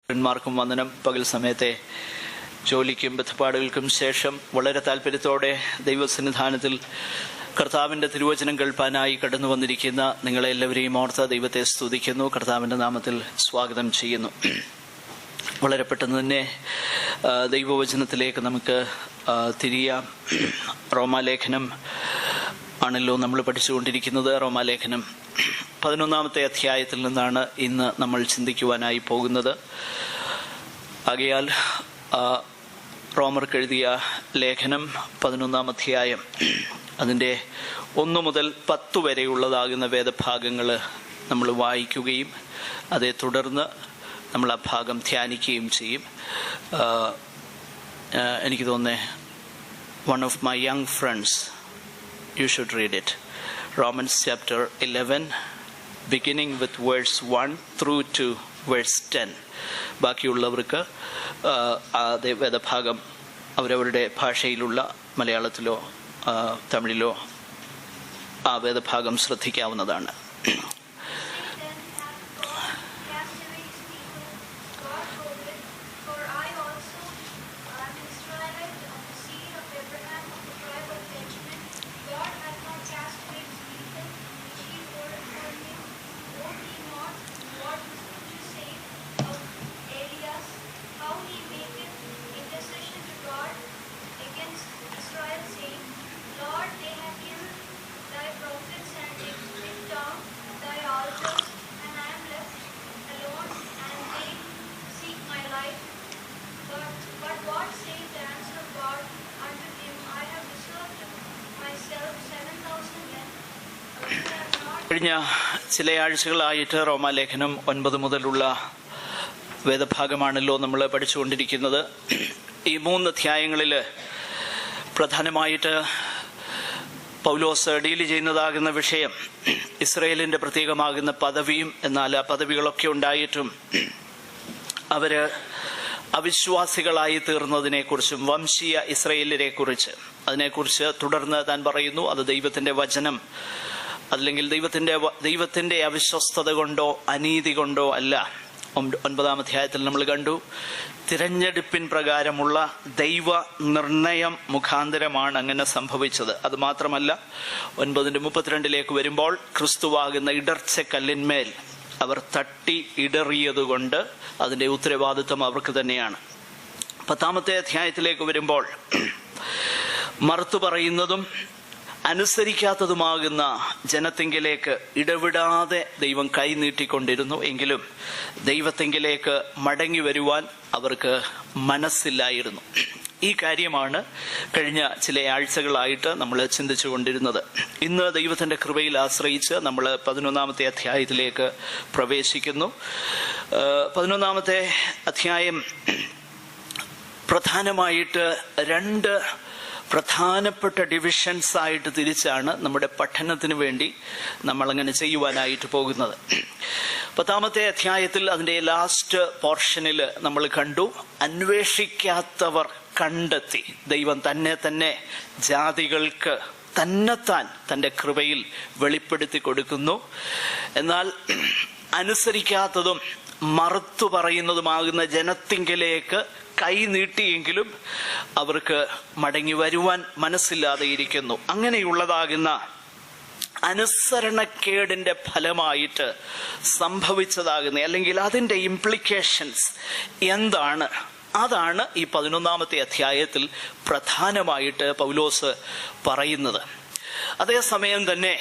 ന്മാർക്കും വന്ദനം. പകൽ സമയത്തെ ജോലിക്കും ബന്ധപ്പാടുകൾക്കും ശേഷം വളരെ താല്പര്യത്തോടെ ദൈവസന്നിധാനത്തിൽ കർത്താവിൻ്റെ തിരുവചനം കേൾപ്പാനായി കടന്നു വന്നിരിക്കുന്ന നിങ്ങളെല്ലാവരെയും ഓർത്ത് ദൈവത്തെ സ്തുതിക്കുന്നു. കർത്താവിൻ്റെ നാമത്തിൽ സ്വാഗതം ചെയ്യുന്നു. വളരെ പെട്ടെന്ന് തന്നെ ദൈവവചനത്തിലേക്ക് നമുക്ക് തിരിയാം. റോമാലേഖനം ആണല്ലോ നമ്മൾ പഠിച്ചുകൊണ്ടിരിക്കുന്നത്. റോമാലേഖനം 11-ാമത്തെ അധ്യായത്തിൽ നിന്നാണ് ഇന്ന് നമ്മൾ ചിന്തിക്കുവാനായി പോകുന്നത്. ആകയാൽ റോമർക്ക് എഴുതിയ ലേഖനം 11-ാം അധ്യായം അതിൻ്റെ 1 മുതൽ 10 വരെയുള്ളതാകുന്ന വേദഭാഗങ്ങൾ നമ്മൾ വായിക്കുകയും അതേ തുടർന്ന് നമ്മൾ ആ ഭാഗം ധ്യാനിക്കുകയും ചെയ്യും. എനിക്ക് തോന്നുന്നേ one of my young friends, you should read it. Romans chapter 11 beginning with verse 1 through to verse 10. ബാക്കിയുള്ളവർക്ക് അതേ വേദഭാഗം അവരവരുടെ ഭാഷയിലുള്ള മലയാളത്തിലോ തമിഴിലോ ആ വേദഭാഗം ശ്രദ്ധിക്കാവുന്നതാണ്. കഴിഞ്ഞ ചില ആഴ്ചകളായിട്ട് റോമാലേഖനം 9 മുതലുള്ള വേദഭാഗമാണല്ലോ നമ്മൾ പഠിച്ചുകൊണ്ടിരിക്കുന്നത്. ഈ 3 അധ്യായങ്ങളിൽ പ്രധാനമായിട്ട് പൗലോസ് ഡീൽ ചെയ്യുന്നതാകുന്ന വിഷയം ഇസ്രയേലിൻ്റെ പ്രത്യേകമാകുന്ന പദവിയും, എന്നാൽ ആ പദവികളൊക്കെ ഉണ്ടായിട്ടും അവര് അവിശ്വാസികളായി തീർന്നതിനെക്കുറിച്ചും വംശീയ ഇസ്രയേലിനെ കുറിച്ച് അതിനെക്കുറിച്ച് തുടർന്ന് താൻ പറയുന്നു. അത് ദൈവത്തിൻ്റെ വചനം അല്ലെങ്കിൽ ദൈവത്തിൻ്റെ അവിശ്വസ്തത കൊണ്ടോ അനീതി കൊണ്ടോ അല്ല. 9-ാം അധ്യായത്തിൽ നമ്മൾ കണ്ടു, തിരഞ്ഞെടുപ്പിൻ പ്രകാരമുള്ള ദൈവ നിർണയം മുഖാന്തരമാണ് അങ്ങനെ സംഭവിച്ചത്. അത് മാത്രമല്ല, 9:32 വരുമ്പോൾ ക്രിസ്തുവാകുന്ന ഇടർച്ചക്കല്ലിന്മേൽ അവർ തട്ടി ഇടറിയതുകൊണ്ട് അതിൻ്റെ ഉത്തരവാദിത്വം അവർക്ക് തന്നെയാണ്. 10-ാമത്തെ അധ്യായത്തിലേക്ക് വരുമ്പോൾ മറുത്തു പറയുന്നതും അനുസരിക്കാത്തതുമാകുന്ന ജനത്തെങ്കിലേക്ക് ഇടവിടാതെ ദൈവം കൈ നീട്ടിക്കൊണ്ടിരുന്നു. എങ്കിലും ദൈവത്തെങ്കിലേക്ക് മടങ്ങി വരുവാൻ അവർക്ക് മനസ്സില്ലായിരുന്നു. ഈ കാര്യമാണ് കഴിഞ്ഞ ചില ആഴ്ചകളായിട്ട് നമ്മൾ ചിന്തിച്ചു കൊണ്ടിരുന്നത്. ഇന്ന് ദൈവത്തിൻ്റെ കൃപയിൽ ആശ്രയിച്ച് നമ്മൾ 11-ാമത്തെ അധ്യായത്തിലേക്ക് പ്രവേശിക്കുന്നു. 11-ാമത്തെ അധ്യായം പ്രധാനമായിട്ട് 2 പ്രധാനപ്പെട്ട ഡിവിഷൻസ് ആയിട്ട് തിരിച്ചാണ് നമ്മുടെ പഠനത്തിന് വേണ്ടി നമ്മളങ്ങനെ ചെയ്യുവാനായിട്ട് പോകുന്നത്. 10-ാമത്തെ അധ്യായത്തിൽ അതിൻ്റെ ലാസ്റ്റ് പോർഷനിൽ നമ്മൾ കണ്ടു, അന്വേഷിക്കാത്തവർ കണ്ടെത്തി ദൈവം തന്നെ ജാതികൾക്ക് തന്നെത്താൻ തൻ്റെ കൃപയിൽ വെളിപ്പെടുത്തി കൊടുക്കുന്നു. എന്നാൽ അനുസരിക്കാത്തതും മറുത്തു പറയുന്നതുമാകുന്ന ജനത്തിങ്കിലേക്ക് കൈ നീട്ടിയെങ്കിലും അവർക്ക് മടങ്ങി വരുവാൻ മനസ്സില്ലാതെ ഇരിക്കുന്നു. അങ്ങനെയുള്ളതാകുന്ന അനുസരണക്കേടിൻ്റെ ഫലമായിട്ട് സംഭവിച്ചതാകുന്ന അല്ലെങ്കിൽ അതിൻ്റെ ഇംപ്ലിക്കേഷൻസ് എന്താണ്, അതാണ് ഈ 11-ാമത്തെ അധ്യായത്തിൽ പ്രധാനമായിട്ട് പൗലോസ് പറയുന്നത്. അതേസമയം തന്നെ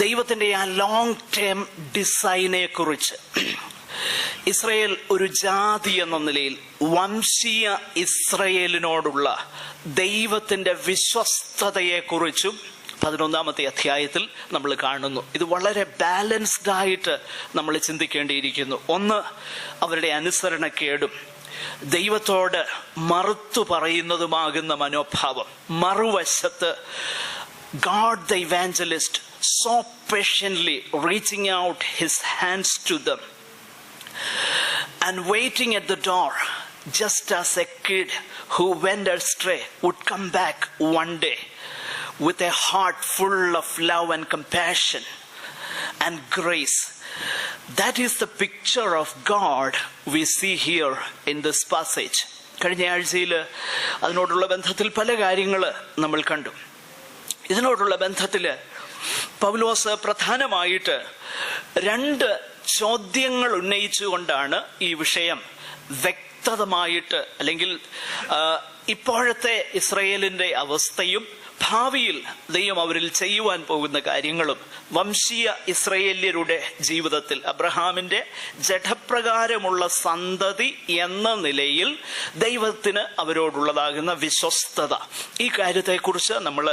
ദൈവത്തിൻ്റെ ആ ലോങ് ടേം ഡിസൈനെ കുറിച്ച്, ഇസ്രയേൽ ഒരു ജാതി എന്ന നിലയിൽ വംശീയ ഇസ്രയേലിനോടുള്ള ദൈവത്തിൻ്റെ വിശ്വസ്തതയെക്കുറിച്ചും 11-ാമത്തെ അധ്യായത്തിൽ നമ്മൾ കാണുന്നു. ഇത് വളരെ ബാലൻസ്ഡ് ആയിട്ട് നമ്മൾ ചിന്തിക്കേണ്ടിയിരിക്കുന്നു. ഒന്ന്, അവരുടെ അനുസരണക്കേടും ദൈവത്തോട് മറുത്തു പറയുന്നതുമാകുന്ന മനോഭാവം. മറുവശത്ത് God the evangelist so patiently reaching out his hands to them and waiting at the door, just as a kid who went astray would come back one day with a heart full of love and compassion and grace. That is the picture of God we see here in this passage. കഴിഞ്ഞ ആഴ്ചയിൽ അതിനോടുള്ള ബന്ധത്തിൽ പല കാര്യങ്ങൾ നമ്മൾ കണ്ടു. ഇതിനോടുള്ള ബന്ധത്തിൽ പൗലോസ് പ്രധാനമായിട്ട് 2 ചോദ്യങ്ങൾ ഉന്നയിച്ചുകൊണ്ടാണ് ഈ വിഷയം വ്യക്തമായിട്ട്, അല്ലെങ്കിൽ ഇപ്പോഴത്തെ ഇസ്രായേലിന്റെ അവസ്ഥയും ഭാവിയിൽ ദൈവം അവരിൽ ചെയ്യുവാൻ പോകുന്ന കാര്യങ്ങളും വംശീയ ഇസ്രായേല്യരുടെ ജീവിതത്തിൽ അബ്രഹാമിന്റെ ജഡപ്രകാരമുള്ള സന്തതി എന്ന നിലയിൽ ദൈവത്തിന് അവരോടുള്ളതാകുന്ന വിശ്വസ്തത, ഈ കാര്യത്തെക്കുറിച്ച് നമ്മൾ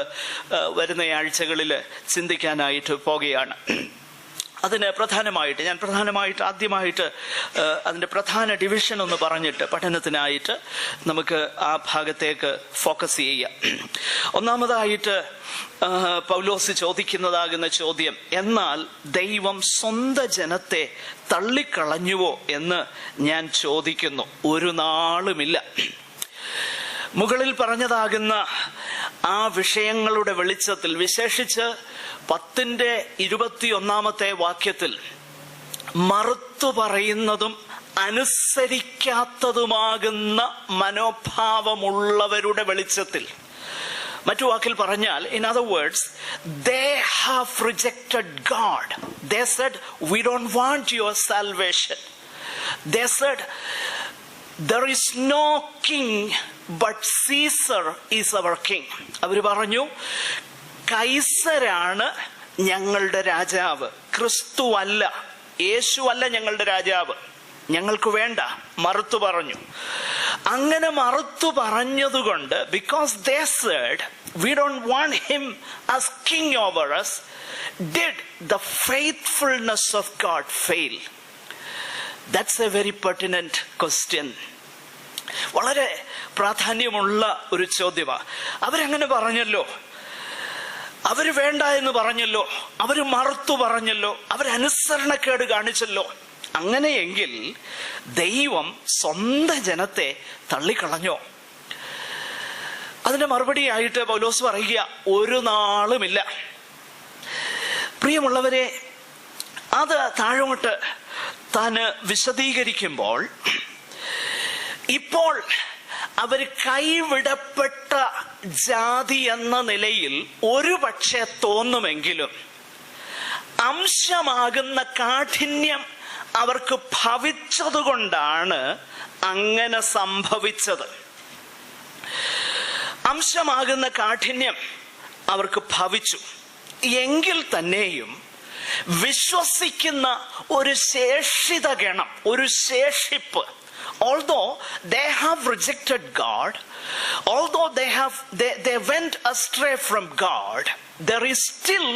വരുന്ന ആഴ്ചകളിൽ ചിന്തിക്കാനായിട്ട് പോകുകയാണ്. അതിന് പ്രധാനമായിട്ട് ആദ്യമായിട്ട് അതിൻ്റെ പ്രധാന ഡിവിഷൻ ഒന്ന് പറഞ്ഞിട്ട് പഠനത്തിനായിട്ട് നമുക്ക് ആ ഭാഗത്തേക്ക് ഫോക്കസ് ചെയ്യാം. ഒന്നാമതായിട്ട് പൗലോസ് ചോദിക്കുന്നതാകുന്ന ചോദ്യം, എന്നാൽ ദൈവം സ്വന്തം ജനത്തെ തള്ളിക്കളഞ്ഞുവോ എന്ന് ഞാൻ ചോദിക്കുന്നു. ഒരു നാളുമില്ല. മുകളിൽ പറഞ്ഞതാകുന്ന ആ വിഷയങ്ങളുടെ വെളിച്ചത്തിൽ, വിശേഷിച്ച് 10:21 വാക്യത്തിൽ മറുത്തു പറയുന്നതും അനുസരിക്കാത്തതുമാകുന്ന മനോഭാവമുള്ളവരുടെ വെളിച്ചത്തിൽ, മറ്റു വാക്കിൽ പറഞ്ഞാൽ, in other words, they have rejected God. They said, we don't want your salvation. They said, there is no king but Caesar is our king. അവർ പറഞ്ഞു, കൈസരാണ് ഞങ്ങളുടെ രാജാവ്, ക്രിസ്തു അല്ല, യേശു അല്ല ഞങ്ങളുടെ രാജാവ്, ഞങ്ങൾക്ക് വേണ്ട. മറുത്തു പറഞ്ഞു. അങ്ങനെ മറുത്തു പറഞ്ഞതുകൊണ്ട്, because they said we don't want him as king over us, did the faithfulness of God fail? That's a very pertinent question. വളരെ പ്രാധാന്യമുള്ള ഒരു ചോദ്യമാണ്. അവരങ്ങനെ പറഞ്ഞല്ലോ, അവര് വേണ്ട എന്ന് പറഞ്ഞല്ലോ, അവര് മറുത്തു പറഞ്ഞല്ലോ, അവരനുസരണക്കേട് കാണിച്ചല്ലോ. അങ്ങനെയെങ്കിൽ ദൈവം സ്വന്തം ജനത്തെ തള്ളിക്കളഞ്ഞോ? അതിന്റെ മറുപടിയായിട്ട് പൗലോസ് പറയുക, ഒരു നാളുമില്ല. പ്രിയമുള്ളവരെ, അത് താഴോട്ട് താൻ വിശദീകരിക്കുമ്പോൾ, ഇപ്പോൾ അവർ കൈവിടപ്പെട്ട ജാതി എന്ന നിലയിൽ ഒരു പക്ഷേ തോന്നുമെങ്കിലും അംശമാകുന്ന കാഠിന്യം അവർക്ക് ഭവിച്ചതുകൊണ്ടാണ് അങ്ങനെ സംഭവിച്ചത്. അംശമാകുന്ന കാഠിന്യം അവർക്ക് ഭവിച്ചു എങ്കിൽ തന്നെയും വിശ്വസിക്കുന്ന ഒരു ശേഷിത ഗണം, ഒരു ശേഷിപ്പ്, although they have rejected God, although they went astray from God, there is still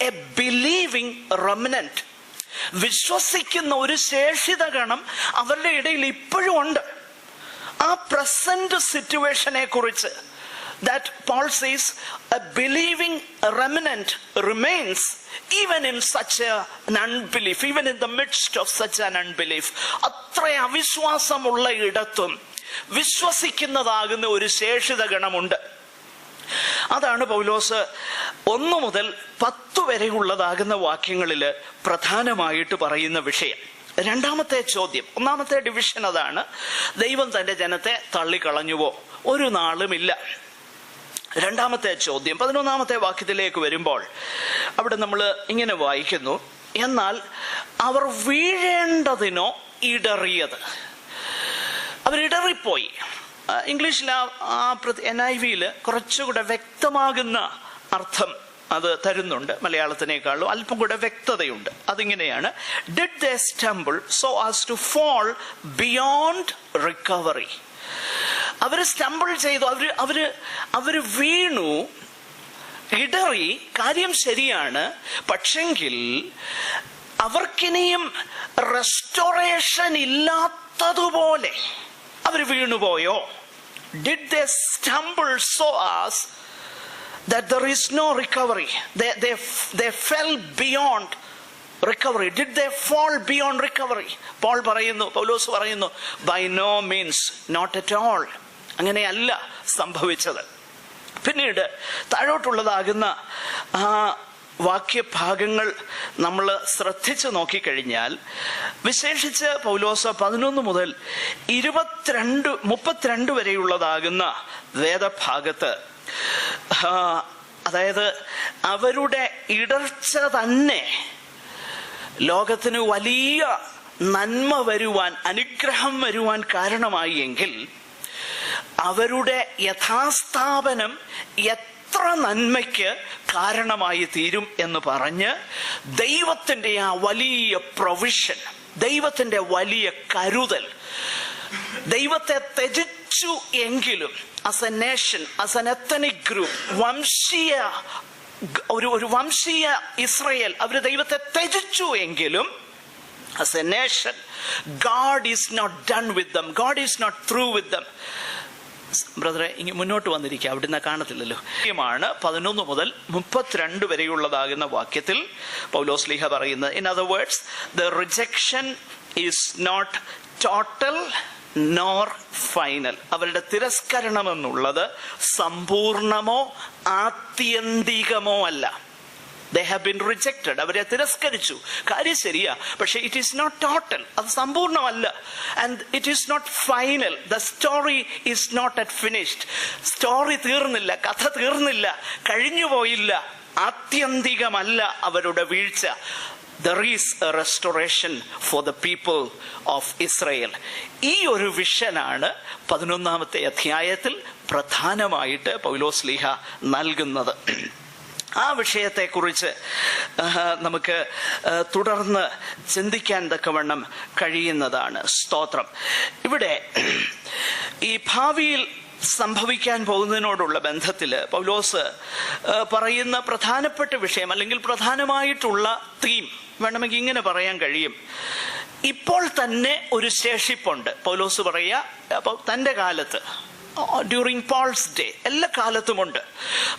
a believing remnant. വിശ്വസിക്കുന്ന ഒരു ശേഷിത ഗണം അവരുടെ ഇടയിൽ ഇപ്പോഴും ഉണ്ട്. ആ പ്രസന്റ് സിറ്റുവേഷനെ കുറിച്ച് that Paul says a believing remnant remains even in such an unbelief, even in the midst of such an unbelief. അത്ര അവിശ്വാസമുള്ള ഇടത്തും വിശ്വസിക്കുന്നതാകുന്ന ഒരു ശേഷിത ഗണമുണ്ട്. അതാണ് പൗലോസ് 1 മുതൽ 10 വരെയുള്ളതാകുന്ന വാക്യങ്ങളിൽ പ്രധാനമായിട്ട് പറയുന്ന വിഷയം. രണ്ടാമത്തെ ചോദ്യം, ഒന്നാമത്തെ ഡിവിഷൻ അതാണ്, ദൈവം തന്റെ ജനത്തെ തള്ളിക്കളഞ്ഞുവോ? ഒരു നാളുമില്ല. രണ്ടാമത്തെ ചോദ്യം 11 വാക്യത്തിലേക്ക് വരുമ്പോൾ അവിടെ നമ്മൾ ഇങ്ങനെ വായിക്കുന്നു, എന്നാൽ അവർ വീഴേണ്ടതിനോ ഇടറിയത്. അവരിടറിപ്പോയി. ഇംഗ്ലീഷിൽ NIV കുറച്ചുകൂടെ വ്യക്തമാകുന്ന അർത്ഥം അത് തരുന്നുണ്ട്, മലയാളത്തിനേക്കാളും അല്പം കൂടെ വ്യക്തതയുണ്ട്. അതിങ്ങനെയാണ്, did they stumble so as to fall beyond recovery. അവര് സ്റ്റംബിൾ ചെയ്തു, അവര് വീണു, ഇടറി. കാര്യം ശരിയാണ്, പക്ഷെങ്കിൽ അവർക്കിനിയും റെസ്റ്റോറേഷൻ ഇല്ലാത്തതുപോലെ അവർ വീണുപോയോ? Did they stumble so as that there is no recovery? They fell beyond recovery. Did they fall beyond recovery? പൗലോസ് പറയുന്നു, by no means, not at all. അങ്ങനെയല്ല സംഭവിച്ചത്. പിന്നീട് താഴോട്ടുള്ളതാകുന്ന വാക്യഭാഗങ്ങൾ നമ്മൾ ശ്രദ്ധിച്ചു നോക്കിക്കഴിഞ്ഞാൽ, വിശേഷിച്ച് പൗലോസ് 11 മുതൽ 32 വരെയുള്ളതാകുന്ന വേദഭാഗത്ത്, അതായത് അവരുടെ ഇടർച്ച തന്നെ ലോകത്തിന് വലിയ നന്മ വരുവാൻ, അനുഗ്രഹം വരുവാൻ കാരണമായി എങ്കിൽ, അവരുടെ യഥാസ്ഥാപനം എത്ര നന്മയ്ക്ക് കാരണമായി തീരും എന്ന് പറഞ്ഞ് ദൈവത്തിൻ്റെ ആ വലിയ പ്രൊവിഷൻ, ദൈവത്തിൻ്റെ വലിയ കരുതൽ, ദൈവത്തെ ത്യജിച്ചു എങ്കിലും as a nation, as an ethnic group, ഒരു വംശീയ ഇസ്രായേൽ അവർ ദൈവത്തെ ത്യജിച്ചു എങ്കിലും as a nation, God is not done with them. God is not through with them. ബ്രദറെ, ഇനി മുന്നോട്ട് വന്നിരിക്കുക, അവിടുന്ന് കാണത്തില്ലല്ലോ. 11 മുതൽ 32 വരെയുള്ളതാകുന്ന വാക്യത്തിൽ പൗലോസ് ലീഹ പറയുന്നത്, in other words, the rejection is not total nor final. അവരുടെ തിരസ്കരണം എന്നുള്ളത് സമ്പൂർണമോ ആത്യന്തികമോ അല്ല. They have been rejected. അവരെ തിരസ്കരിച്ചു, കാര്യം ശരിയാ, പക്ഷെ it is not total, അത് സമ്പൂർണ്ണമല്ല. And it is not final. The story is not at finished. Story തീർന്നില്ല, കഥ തീർന്നില്ല, കഴിഞ്ഞു പോയില്ല, ആത്യന്തികമല്ല അവരുടെ വീഴ്ച. There is a restoration for the people of Israel. ഈ ഒരു വിഷനാണ് 11-ാമത്തെ അധ്യായത്തിൽ പ്രധാനമായിട്ട് പൗലോസ് ലീഹ നൽകുന്നത്. ആ വിഷയത്തെക്കുറിച്ച് നമുക്ക് തുടർന്ന് ചിന്തിക്കാൻ തക്കവണ്ണം കഴിയുന്നതാണ്. സ്തോത്രം. ഇവിടെ ഈ ഭാവിയിൽ സംഭവിക്കാൻ പോകുന്നതിനോടുള്ള ബന്ധത്തിൽ പൗലോസ് പറയുന്ന പ്രധാനപ്പെട്ട വിഷയം, അല്ലെങ്കിൽ പ്രധാനമായിട്ടുള്ള തീം വേണമെങ്കിൽ ഇങ്ങനെ പറയാൻ കഴിയും. ഇപ്പോൾ തന്നെ ഒരു ശേഷിപ്പുണ്ട്. പൗലോസ് പറയുക, അപ്പോൾ തൻ്റെ കാലത്ത്, ഡ്യൂറിങ് പോൾസ് ഡേ, എല്ലാ കാലത്തുമുണ്ട്.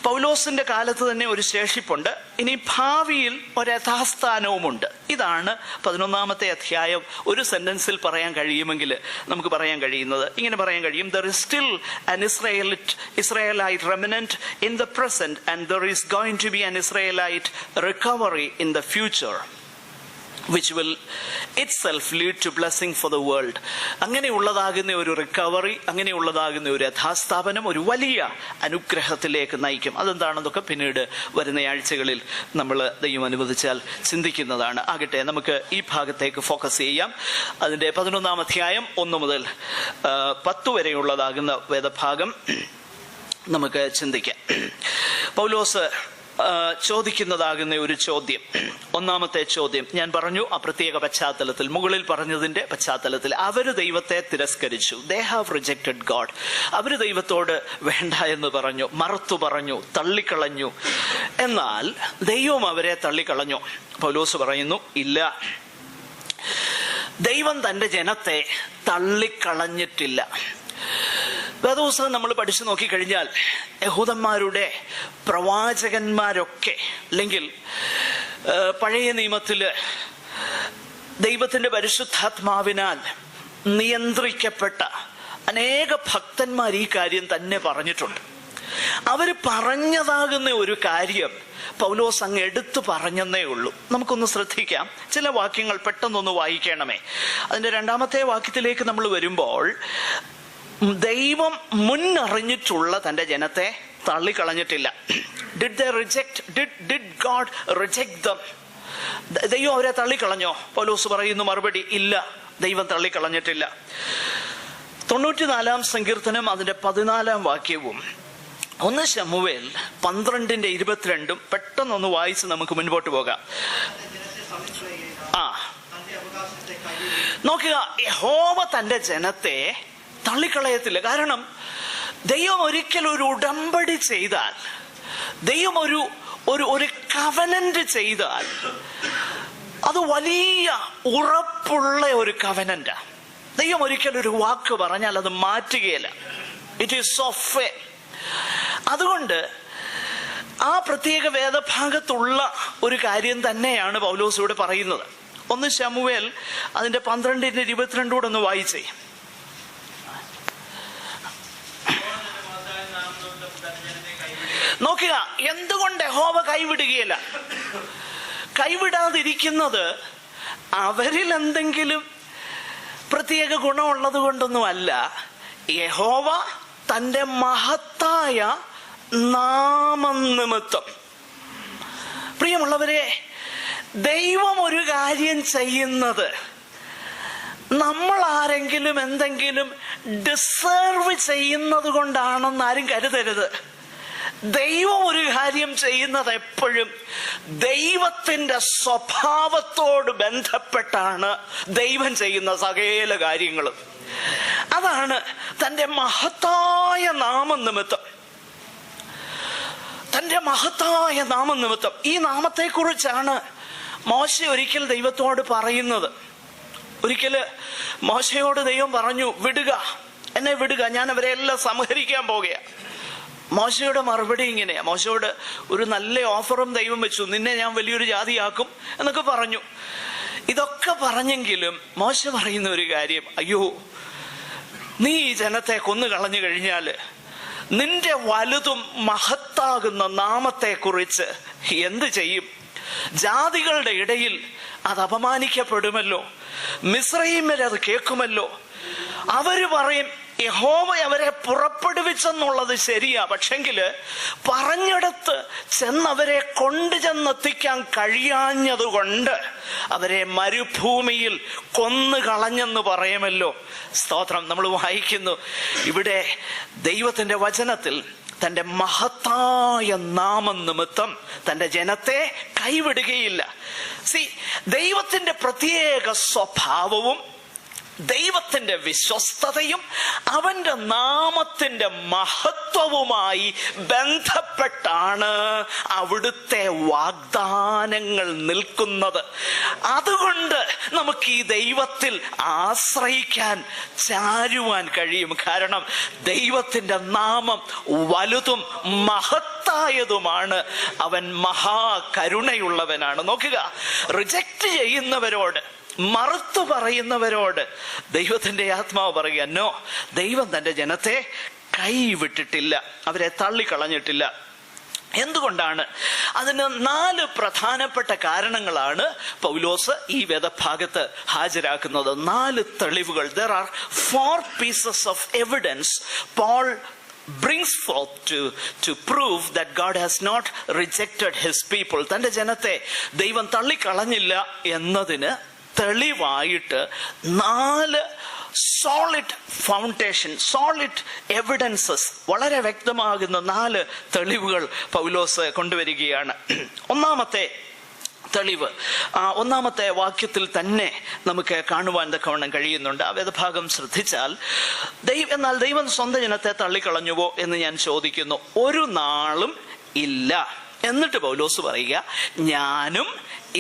പൗലോസിന്റെ കാലത്ത് തന്നെ ഒരു ശേഷിപ്പുണ്ട്. ഇനി ഭാവിയിൽ ഒരു യഥാസ്ഥാനവുമുണ്ട്. ഇതാണ് 11-ാമത്തെ അധ്യായം ഒരു സെന്റൻസിൽ പറയാൻ കഴിയുമെങ്കിൽ നമുക്ക് പറയാൻ കഴിയുന്നത് ഇങ്ങനെ പറയാൻ കഴിയും: there is still an Israelite remnant in the present, and there is going to be an Israelite recovery in the future, which will itself lead to blessing for the world. അങ്ങനെയുള്ളതാകുന്ന ഒരു റിക്കവറി, അങ്ങനെയുള്ളതാകുന്ന ഒരു യഥാസ്ഥാപനം ഒരു വലിയ അനുഗ്രഹത്തിലേക്ക് നയിക്കും. അതെന്താണെന്നൊക്കെ പിന്നീട് വരുന്ന ആഴ്ചകളിൽ നമ്മൾ ദൈവം അനുവദിച്ചാൽ ചിന്തിക്കുന്നതാണ്. ആകട്ടെ, നമുക്ക് ഈ ഭാഗത്തേക്ക് ഫോക്കസ് ചെയ്യാം. അതിൻ്റെ 11-ാം അധ്യായം 1 മുതൽ 10 വരെയുള്ളതാകുന്ന വേദഭാഗം നമുക്ക് ചിന്തിക്കാം. പൗലോസ് ചോദിക്കുന്നതാകുന്ന ഒരു ചോദ്യം, ഒന്നാമത്തെ ചോദ്യം ഞാൻ പറഞ്ഞു, ആ പ്രത്യേക പശ്ചാത്തലത്തിൽ, മുകളിൽ പറഞ്ഞതിന്റെ പശ്ചാത്തലത്തിൽ, അവര് ദൈവത്തെ തിരസ്കരിച്ചു. They have rejected God. അവര് ദൈവത്തോട് വേണ്ട എന്ന് പറഞ്ഞു, മറുത്തു പറഞ്ഞു, തള്ളിക്കളഞ്ഞു. എന്നാൽ ദൈവം അവരെ തള്ളിക്കളഞ്ഞു. പൗലോസ് പറയുന്നു, ഇല്ല, ദൈവം തന്റെ ജനത്തെ തള്ളിക്കളഞ്ഞിട്ടില്ല. വേദപുസ്തകം നമ്മൾ പഠിച്ചു നോക്കിക്കഴിഞ്ഞാൽ യഹൂദന്മാരുടെ പ്രവാചകന്മാരൊക്കെ, അല്ലെങ്കിൽ പഴയ നിയമത്തില് ദൈവത്തിന്റെ പരിശുദ്ധാത്മാവിനാൽ നിയന്ത്രിക്കപ്പെട്ട അനേക ഭക്തന്മാർ ഈ കാര്യം തന്നെ പറഞ്ഞിട്ടുണ്ട്. അവര് പറഞ്ഞതാകുന്ന ഒരു കാര്യം പൗലോസ് അങ്ങ് എടുത്തു പറഞ്ഞെന്നേ ഉള്ളൂ. നമുക്കൊന്ന് ശ്രദ്ധിക്കാം. ചില വാക്യങ്ങൾ പെട്ടെന്നൊന്ന് വായിക്കണമേ. അതിന്റെ 2-ാമത്തെ വാക്യത്തിലേക്ക് നമ്മൾ വരുമ്പോൾ, ദൈവം മുന്നറിഞ്ഞിട്ടുള്ള തന്റെ ജനത്തെ തള്ളിക്കളഞ്ഞിട്ടില്ല. Did God reject them? ദൈവം അവരെ തള്ളിക്കളഞ്ഞോ? പൗലോസ് പറയുന്നു, മറുപടി ഇല്ല, ദൈവം തള്ളിക്കളഞ്ഞിട്ടില്ല. 94-ാം സങ്കീർത്തനം അതിന്റെ 14-ാം വാക്യവും 1 ശമൂവേൽ 12:22 പെട്ടെന്നൊന്ന് വായിച്ച് നമുക്ക് മുൻപോട്ട് പോകാം. നോക്കുക, യഹോവ തന്റെ ജനത്തെ തള്ളിക്കളയത്തില്ല. കാരണം ദൈവം ഒരിക്കലും ഒരു ഉടമ്പടി ചെയ്താൽ, ദൈവം ഒരു കവനന്റ് ചെയ്താൽ, അത് വലിയ ഉറപ്പുള്ള ഒരു കവനന്റാ. ദൈവം ഒരിക്കലും ഒരു വാക്ക് പറഞ്ഞാൽ അത് മാറ്റുകയില്ല. ഇറ്റ് ഈസ് സോ ഫേ. അതുകൊണ്ട് ആ പ്രത്യേക വേദഭാഗത്തുള്ള ഒരു കാര്യം തന്നെയാണ് പൗലോസ് ഇവിടെ പറയുന്നത്. 1 ശമൂവേൽ അതിന്റെ 12:22 കൂടെ ഒന്ന് വായിച്ചേ. നോക്കുക, എന്തുകൊണ്ട് യഹോവ കൈവിടുകയില്ല? കൈവിടാതിരിക്കുന്നത് അവരിൽ എന്തെങ്കിലും പ്രത്യേക ഗുണമുള്ളത് കൊണ്ടൊന്നുമല്ല. യഹോവ തൻ്റെ മഹത്തായ നാമനിമിത്തം. പ്രിയമുള്ളവരെ, ദൈവം ഒരു കാര്യം ചെയ്യുന്നത് നമ്മൾ ആരെങ്കിലും എന്തെങ്കിലും ഡിസേർവ് ചെയ്യുന്നത് കൊണ്ടാണെന്ന് ആരും കരുതരുത്. ദൈവം ഒരു കാര്യം ചെയ്യുന്നത് എപ്പോഴും ദൈവത്തിന്റെ സ്വഭാവത്തോട് ബന്ധപ്പെട്ടാണ് ദൈവം ചെയ്യുന്ന സകല കാര്യങ്ങളും. അതാണ് തൻ്റെ മഹത്തായ നാമനിമിത്തം. തൻ്റെ മഹത്തായ നാമനിമിത്തം. ഈ നാമത്തെക്കുറിച്ചാണ് മോശ ഒരിക്കൽ ദൈവത്തോട് പറയുന്നത്. ഒരിക്കല് മോശയോട് ദൈവം പറഞ്ഞു, വിടുക, എന്നെ വിടുക, ഞാൻ അവരെ എല്ലാം സംഹരിക്കാൻ പോകുക. മോശയുടെ മറുപടി ഇങ്ങനെയാ. മോശയോട് ഒരു നല്ല ഓഫറും ദൈവം വെച്ചു, നിന്നെ ഞാൻ വലിയൊരു ജാതിയാക്കും എന്നൊക്കെ പറഞ്ഞു. ഇതൊക്കെ പറഞ്ഞെങ്കിലും മോശ പറയുന്ന ഒരു കാര്യം, അയ്യോ, നീ ഈ ജനത്തെ കൊന്നു കളഞ്ഞു കഴിഞ്ഞാൽ നിന്റെ വലുതും മഹത്താകുന്ന നാമത്തെക്കുറിച്ച് എന്ത് ചെയ്യും? ജാതികളുടെ ഇടയിൽ അത് അപമാനിക്കപ്പെടുമല്ലോ, മിസ്രയീമ്യർ അത് കേൾക്കുമല്ലോ. അവര് പറയും, യഹോവ അവരെ പുറപ്പെടുവിച്ചെന്നുള്ളത് ശരിയാ, പക്ഷെങ്കില് പറഞ്ഞിടത്ത് ചെന്നവരെ കൊണ്ടുചെന്നെത്തിക്കാൻ കഴിയാഞ്ഞതുകൊണ്ട് അവരെ മരുഭൂമിയിൽ കൊന്നു കളഞ്ഞെന്ന് പറയുമല്ലോ. സ്തോത്രം. നമ്മൾ വായിക്കുന്നു ഇവിടെ ദൈവത്തിന്റെ വചനത്തിൽ തൻ്റെ മഹത്തായ നാമനിമിത്തം തൻ്റെ ജനത്തെ കൈവിടുകയില്ല. ദൈവത്തിന്റെ പ്രത്യേക സ്വഭാവവും ദൈവത്തിന്റെ വിശ്വസ്തതയും അവന്റെ നാമത്തിന്റെ മഹത്വവുമായി ബന്ധപ്പെട്ടാണ് അവിടുത്തെ വാഗ്ദാനങ്ങൾ നിൽക്കുന്നത്. അതുകൊണ്ട് നമുക്ക് ഈ ദൈവത്തിൽ ആശ്രയിക്കാൻ, ചാരുവാൻ കഴിയും. കാരണം ദൈവത്തിന്റെ നാമം വലുതും മഹത്തായതുമാണ്. അവൻ മഹാകരുണയുള്ളവനാണ്. നോക്കുക, റിജക്റ്റ് ചെയ്യുന്നവരോട്, മറുത്തു പറയുന്നവരോട് ദൈവത്തിന്റെ ആത്മാവ് പറയുക, നോ, ദൈവം തന്റെ ജനത്തെ കൈവിട്ടിട്ടില്ല, അവരെ തള്ളിക്കളഞ്ഞിട്ടില്ല. എന്തുകൊണ്ടാണ്? അതിന് 4 പ്രധാനപ്പെട്ട കാരണങ്ങളാണ് പൗലോസ് ഈ വേദഭാഗത്ത് ഹാജരാക്കുന്നത്. 4 തെളിവുകൾ. There are 4 pieces of evidence Paul brings forth to prove that God has not rejected his people. തന്റെ ജനത്തെ ദൈവം തള്ളിക്കളഞ്ഞില്ല എന്നതിന് തെളിവായിട്ട് 4 സോളിഡ് ഫൗണ്ടേഷൻ, സോളിഡ് എവിഡൻസസ്, വളരെ വ്യക്തമാകുന്ന 4 തെളിവുകൾ പൗലോസ് കൊണ്ടുവരികയാണ്. ഒന്നാമത്തെ തെളിവ് 1-ാമത്തെ വാക്യത്തിൽ തന്നെ നമുക്ക് കാണുവാൻ തക്കവണ്ണം കഴിയുന്നുണ്ട്. ആ വേദഭാഗം ശ്രദ്ധിച്ചാൽ, എന്നാൽ ദൈവം സ്വന്തം ജനത്തെ തള്ളിക്കളഞ്ഞുവോ എന്ന് ഞാൻ ചോദിക്കുന്നു, ഒരു നാളും ഇല്ല. എന്നിട്ട് പൗലോസ് പറയുക, ഞാനും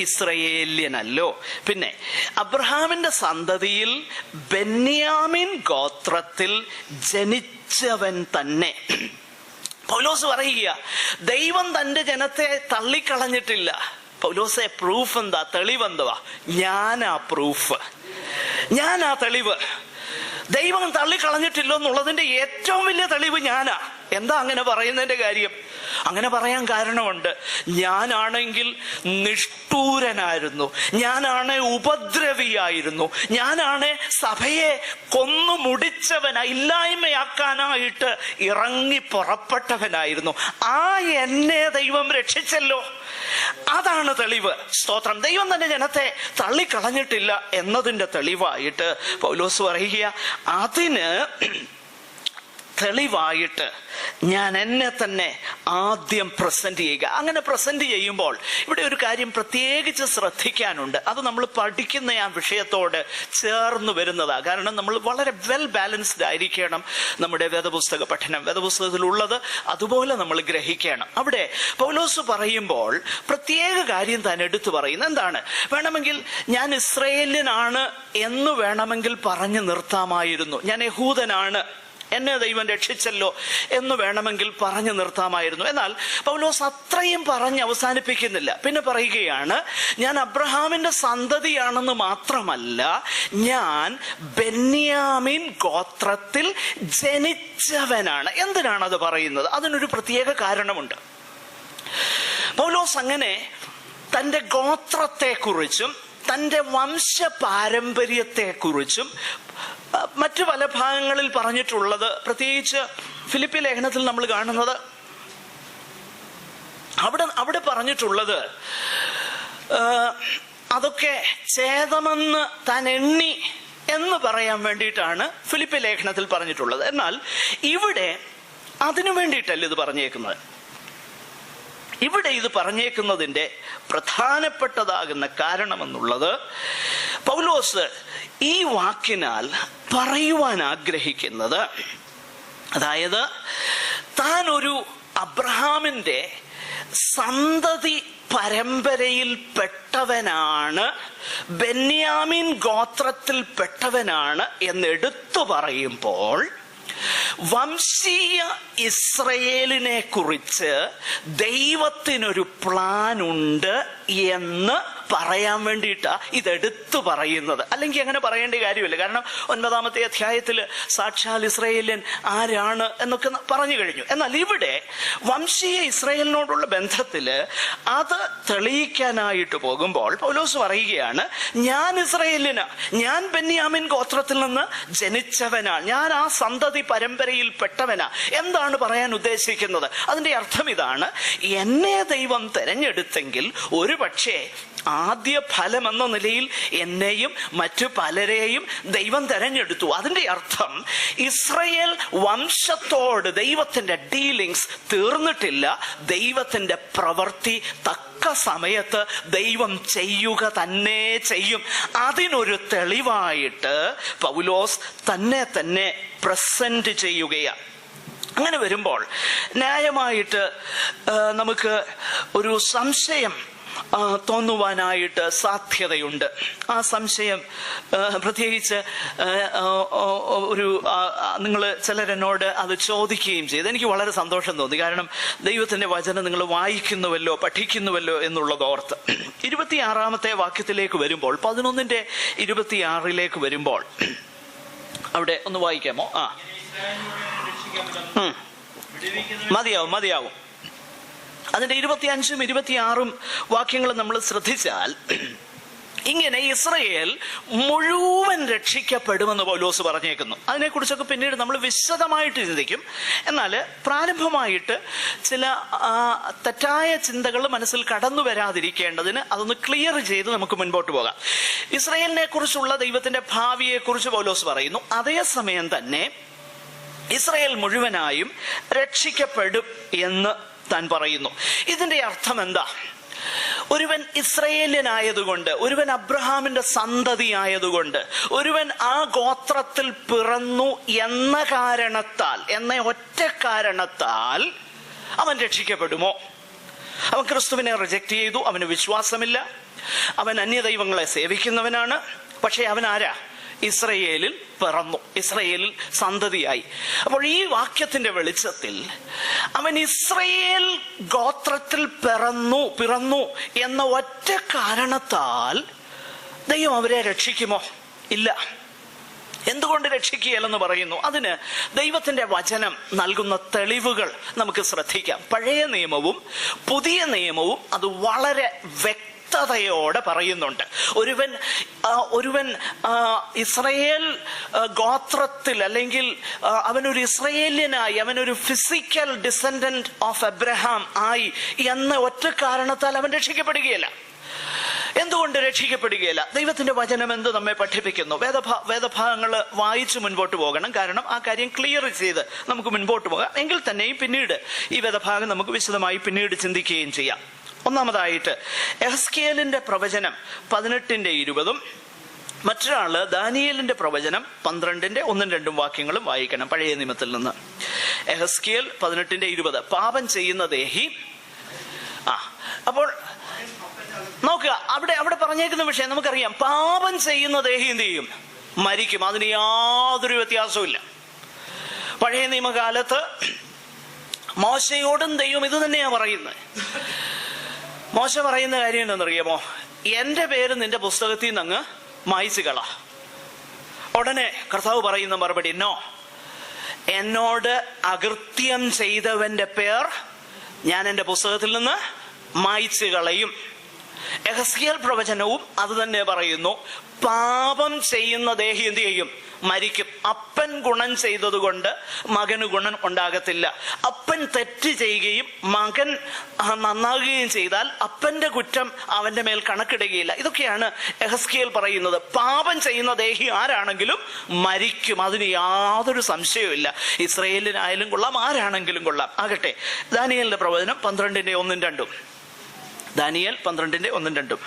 ഇസ്രയേല്യനല്ലോ. പിന്നെ അബ്രഹാമിന്റെ സന്തതിയിൽ ബെന്യാമിൻ ഗോത്രത്തിൽ ജനിച്ചവൻ തന്നെ. പൗലോസ് പറയുക, ദൈവം തന്റെ ജനത്തെ തള്ളിക്കളഞ്ഞിട്ടില്ല. പൗലോസെ, പ്രൂഫ് എന്താ? തെളിവെന്തുവാ? ഞാനാ പ്രൂഫ്, ഞാനാ തെളിവ്. ദൈവം തള്ളിക്കളഞ്ഞിട്ടില്ല എന്നുള്ളതിന്റെ ഏറ്റവും വലിയ തെളിവ് ഞാനാ. എന്താ അങ്ങനെ പറയുന്നതിന്റെ കാര്യം? അങ്ങനെ പറയാൻ കാരണമുണ്ട്. ഞാനാണെങ്കിൽ നിഷ്ഠൂരനായിരുന്നു, ഞാനാണ് ഉപദ്രവിയായിരുന്നു, ഞാനാണ് സഭയെ കൊന്നു മുടിച്ചവനായി, ഇല്ലായ്മയാക്കാനായിട്ട് ഇറങ്ങി പുറപ്പെട്ടവനായിരുന്നു. ആ എന്നെ ദൈവം രക്ഷിച്ചല്ലോ. അതാണ് തെളിവ്. സ്തോത്രം. ദൈവം തന്നെ ജനത്തെ തള്ളിക്കളഞ്ഞിട്ടില്ല എന്നതിന്റെ തെളിവായിട്ട് പൗലോസ് പറയുക, അതിന് തെളിവായിട്ട് ഞാൻ എന്നെ തന്നെ ആദ്യം പ്രസന്റ് ചെയ്യുക. അങ്ങനെ പ്രസന്റ് ചെയ്യുമ്പോൾ ഇവിടെ ഒരു കാര്യം പ്രത്യേകിച്ച് ശ്രദ്ധിക്കാനുണ്ട്. അത് നമ്മൾ പഠിക്കുന്ന ആ വിഷയത്തോട് ചേർന്ന് വരുന്നതാണ്. കാരണം നമ്മൾ വളരെ വെൽ ബാലൻസ്ഡ് ആയിരിക്കണം നമ്മുടെ വേദപുസ്തക പഠനം. വേദപുസ്തകത്തിലുള്ളത് അതുപോലെ നമ്മൾ ഗ്രഹിക്കണം. അവിടെ പൗലോസ് പറയുമ്പോൾ പ്രത്യേക കാര്യം താൻ എടുത്തു പറയുന്നത് എന്താണ്? വേണമെങ്കിൽ ഞാൻ ഇസ്രായേല്യനാണ് എന്ന് വേണമെങ്കിൽ പറഞ്ഞു നിർത്താമായിരുന്നു, ഞാൻ യഹൂദനാണ് എന്നെ ദൈവം രക്ഷിച്ചല്ലോ എന്ന് വേണമെങ്കിൽ പറഞ്ഞു നിർത്താമായിരുന്നു. എന്നാൽ പൗലോസ് അത്രയും പറഞ്ഞ് അവസാനിപ്പിക്കുന്നില്ല. പിന്നെ പറയുകയാണ്, ഞാൻ അബ്രഹാമിന്റെ സന്തതിയാണെന്ന് മാത്രമല്ല, ഞാൻ ബെന്യാമിൻ ഗോത്രത്തിൽ ജനിച്ചവനാണ്. എന്തിനാണത് പറയുന്നത്? അതിനൊരു പ്രത്യേക കാരണമുണ്ട്. പൗലോസ് അങ്ങനെ തൻ്റെ ഗോത്രത്തെക്കുറിച്ചും തൻ്റെ വംശപാരമ്പര്യത്തെക്കുറിച്ചും മറ്റു പല ഭാഗങ്ങളിൽ പറഞ്ഞിട്ടുള്ളത്, പ്രത്യേകിച്ച് ഫിലിപ്പി ലേഖനത്തിൽ നമ്മൾ കാണുന്നത്, അവിടെ പറഞ്ഞിട്ടുള്ളത് അതൊക്കെ ഛേദമെന്ന് താൻ എണ്ണി എന്ന് പറയാൻ വേണ്ടിയിട്ടാണ് ഫിലിപ്പി ലേഖനത്തിൽ പറഞ്ഞിട്ടുള്ളത്. എന്നാൽ ഇവിടെ അതിനു വേണ്ടിയിട്ടല്ല ഇത് പറഞ്ഞേക്കുന്നത്. ഇവിടെ ഇത് പറഞ്ഞേക്കുന്നതിൻ്റെ പ്രധാനപ്പെട്ടതാകുന്ന കാരണമെന്നുള്ളത്, പൗലോസ് ഈ വാക്കിനാൽ പറയുവാൻ ആഗ്രഹിക്കുന്നത്, അതായത് താൻ ഒരു അബ്രഹാമിൻ്റെ സന്തതി പരമ്പരയിൽ പെട്ടവനാണ്, ബെന്യാമിൻ ഗോത്രത്തിൽ പെട്ടവനാണ് എന്നെടുത്തു പറയുമ്പോൾ വംശീയ ഇസ്രയേലിനെ കുറിച്ച് ദൈവത്തിനൊരു പ്ലാൻ ഉണ്ട് എന്ന് പറയാൻ വേണ്ടിയിട്ടാ ഇതെടുത്തു പറയുന്നത്. അല്ലെങ്കിൽ അങ്ങനെ പറയേണ്ട കാര്യമില്ല. കാരണം 9-ാമത്തെ അധ്യായത്തിൽ സാക്ഷാൽ ഇസ്രയേലിയൻ ആരാണ് എന്നൊക്കെ പറഞ്ഞു കഴിഞ്ഞു. എന്നാൽ ഇവിടെ വംശീയ ഇസ്രയേലിനോടുള്ള ബന്ധത്തിൽ അത് തെളിയിക്കാനായിട്ട് പോകുമ്പോൾ പൗലോസ് പറയുകയാണ്, ഞാൻ ഇസ്രയേലിനാ, ഞാൻ ബെന്യാമിൻ ഗോത്രത്തിൽ നിന്ന് ജനിച്ചവനാ, ഞാൻ ആ സന്തതി പരമ്പരയിൽ പെട്ടവനാ. എന്താണ് പറയാൻ ഉദ്ദേശിക്കുന്നത്? അതിന്റെ അർത്ഥം ഇതാണ്, എന്നെ ദൈവം തെരഞ്ഞെടുത്തെങ്കിൽ ഒരു പക്ഷേ ആദ്യ ഫലം എന്ന നിലയിൽ എന്നെയും മറ്റു പലരെയും ദൈവം തെരഞ്ഞെടുത്തു. അതിന്റെ അർത്ഥം ഇസ്രയേൽ വംശത്തോട് ദൈവത്തിന്റെ ഡീലിങ്സ് തീർന്നിട്ടില്ല. ദൈവത്തിന്റെ പ്രവൃത്തി തക്ക സമയത്ത് ദൈവം ചെയ്യുക തന്നെ ചെയ്യും. അതിനൊരു തെളിവായിട്ട് പൗലോസ് തന്നെ പ്രസന്റ് ചെയ്യുകയാണ്. അങ്ങനെ വരുമ്പോൾ ന്യായമായിട്ട് നമുക്ക് ഒരു സംശയം തോന്നുവാനായിട്ട് സാധ്യതയുണ്ട്. ആ സംശയം പ്രത്യേകിച്ച് നിങ്ങൾ ചിലരെന്നോട് അത് ചോദിക്കുകയും ചെയ്തു. എനിക്ക് വളരെ സന്തോഷം തോന്നി. കാരണം ദൈവത്തിൻ്റെ വചനം നിങ്ങൾ വായിക്കുന്നുവല്ലോ, പഠിക്കുന്നുവല്ലോ എന്നുള്ളത് ഓർത്ത്. 26-ാമത്തെ വാക്യത്തിലേക്ക് വരുമ്പോൾ, 11:26 വരുമ്പോൾ, അവിടെ ഒന്ന് വായിക്കാമോ? മതിയാവും. അതിന്റെ 25-ഉം 26-ഉം വാക്യങ്ങൾ നമ്മൾ ശ്രദ്ധിച്ചാൽ, ഇങ്ങനെ ഇസ്രയേൽ മുഴുവൻ രക്ഷിക്കപ്പെടുമെന്ന് പൗലോസ് പറഞ്ഞേക്കുന്നു. അതിനെക്കുറിച്ചൊക്കെ പിന്നീട് നമ്മൾ വിശദമായിട്ട് ചിന്തിക്കും. എന്നാൽ പ്രാരംഭമായിട്ട് ചില തെറ്റായ ചിന്തകൾ മനസ്സിൽ കടന്നു വരാതിരിക്കേണ്ടതിന് അതൊന്ന് ക്ലിയർ ചെയ്ത് നമുക്ക് മുൻപോട്ട് പോകാം. ഇസ്രയേലിനെ കുറിച്ചുള്ള ദൈവത്തിന്റെ ഭാവിയെക്കുറിച്ച് പൗലോസ് പറയുന്നു. അതേസമയം തന്നെ ഇസ്രയേൽ മുഴുവനായും രക്ഷിക്കപ്പെടും എന്ന് താൻ പറയുന്നു. ഇതിന്റെ അർത്ഥം എന്താ? ഒരുവൻ ഇസ്രയേല്യനായതുകൊണ്ട്, ഒരുവൻ അബ്രഹാമിന്റെ സന്തതി ആയതുകൊണ്ട്, ഒരുവൻ ആ ഗോത്രത്തിൽ പിറന്നു എന്ന ഒറ്റ കാരണത്താൽ അവൻ രക്ഷിക്കപ്പെടുമോ? അവൻ ക്രിസ്തുവിനെ റിജക്റ്റ് ചെയ്തു, അവന് വിശ്വാസമില്ല, അവൻ അന്യദൈവങ്ങളെ സേവിക്കുന്നവനാണ്. പക്ഷെ അവൻ ആരാ? ഇസ്രയേലിൽ പിറന്നു, ഇസ്രയേലിൽ സന്തതിയായി. അപ്പോൾ ഈ വാക്യത്തിന്റെ വെളിച്ചത്തിൽ അവൻ ഇസ്രയേൽ ഗോത്രത്തിൽ പിറന്നു എന്ന ഒറ്റ കാരണത്താൽ ദൈവം അവരെ രക്ഷിക്കുമോ? ഇല്ല. എന്തുകൊണ്ട് രക്ഷിക്കുകയില്ലെന്ന് പറയുന്നു? അതിന് ദൈവത്തിന്റെ വചനം നൽകുന്ന തെളിവുകൾ നമുക്ക് ശ്രദ്ധിക്കാം. പഴയ നിയമവും പുതിയ നിയമവും അത് വളരെ വ്യക്തതയോടെ പറയുന്നുണ്ട്. ഒരുവൻ ഇസ്രയേൽ ഗോത്രത്തിൽ, അല്ലെങ്കിൽ അവനൊരു ഇസ്രയേല്യനായി, അവനൊരു ഫിസിക്കൽ ഡിസെൻഡന്റ് ഓഫ് അബ്രഹാം ആയി എന്ന ഒറ്റ കാരണത്താൽ അവൻ രക്ഷിക്കപ്പെടുകയില്ല. എന്തുകൊണ്ട് രക്ഷിക്കപ്പെടുകയില്ല? ദൈവത്തിന്റെ വചനം എന്ത് നമ്മെ പഠിപ്പിക്കുന്നു? വേദഭാഗങ്ങൾ വായിച്ച് മുൻപോട്ട് പോകണം. കാരണം ആ കാര്യം ക്ലിയർ ചെയ്ത് നമുക്ക് മുൻപോട്ട് പോകാം. എങ്കിൽ തന്നെയും പിന്നീട് ഈ വേദഭാഗം നമുക്ക് വിശദമായി പിന്നീട് ചിന്തിക്കുകയും ചെയ്യാം. ഒന്നാമതായിട്ട് എഹെസ്കേലിന്റെ പ്രവചനം 18:20, മറ്റൊരാള് ദാനിയേലിന്റെ പ്രവചനം 12:1-2 വാക്യങ്ങളും വായിക്കണം പഴയ നിയമത്തിൽ നിന്ന്. എഹെസ്കേൽ 18:20, പാപം ചെയ്യുന്ന ദേഹി. അപ്പോൾ നോക്കുക, അവിടെ പറഞ്ഞേക്കുന്ന വിഷയം നമുക്കറിയാം. പാപം ചെയ്യുന്ന ദേഹി എന്ത് ചെയ്യും? മരിക്കും. അതിന് യാതൊരു വ്യത്യാസവും ഇല്ല. പഴയ നിയമകാലത്ത് മോശയോടും ദൈവം ഇത് തന്നെയാ പറയുന്നത്. മോശ പറയുന്ന കാര്യം എന്താണെന്നറിയാമോ? എൻ്റെ പേര് നിന്റെ പുസ്തകത്തിൽ നിന്ന് അങ്ങ് മായ്ച്ചു കള. ഉടനെ കർത്താവ് പറയുന്ന മറുപടി, നോ, എന്നോട് അകൃത്യം ചെയ്തവന്റെ പേർ ഞാൻ എൻ്റെ പുസ്തകത്തിൽ നിന്ന് മായ്ച്ചു കളയും. യെഹെസ്കേൽ പ്രവചനവും അത് തന്നെ പറയുന്നു. പാപം ചെയ്യുന്ന ദേഹി എന്ത് ചെയ്യും? മരിക്കും. അപ്പൻ ഗുണം ചെയ്തതുകൊണ്ട് മകന് ഗുണം ഉണ്ടാകത്തില്ല. അപ്പൻ തെറ്റ് ചെയ്യുകയും മകൻ നന്നാകുകയും ചെയ്താൽ അപ്പന്റെ കുറ്റം അവന്റെ മേൽ കണക്കിടുകയില്ല. ഇതൊക്കെയാണ് യെഹെസ്കേൽ പറയുന്നത്. പാപം ചെയ്യുന്ന ദേഹി ആരാണെങ്കിലും മരിക്കും, അതിന് യാതൊരു സംശയവുമില്ല. ഇസ്രായേലിനായാലും കൊള്ളാം, ആരാണെങ്കിലും കൊള്ളാം. ആകട്ടെ, ദാനിയേലിന്റെ പ്രവചനം 12:1-2. ദാനിയേൽ 12:1-2.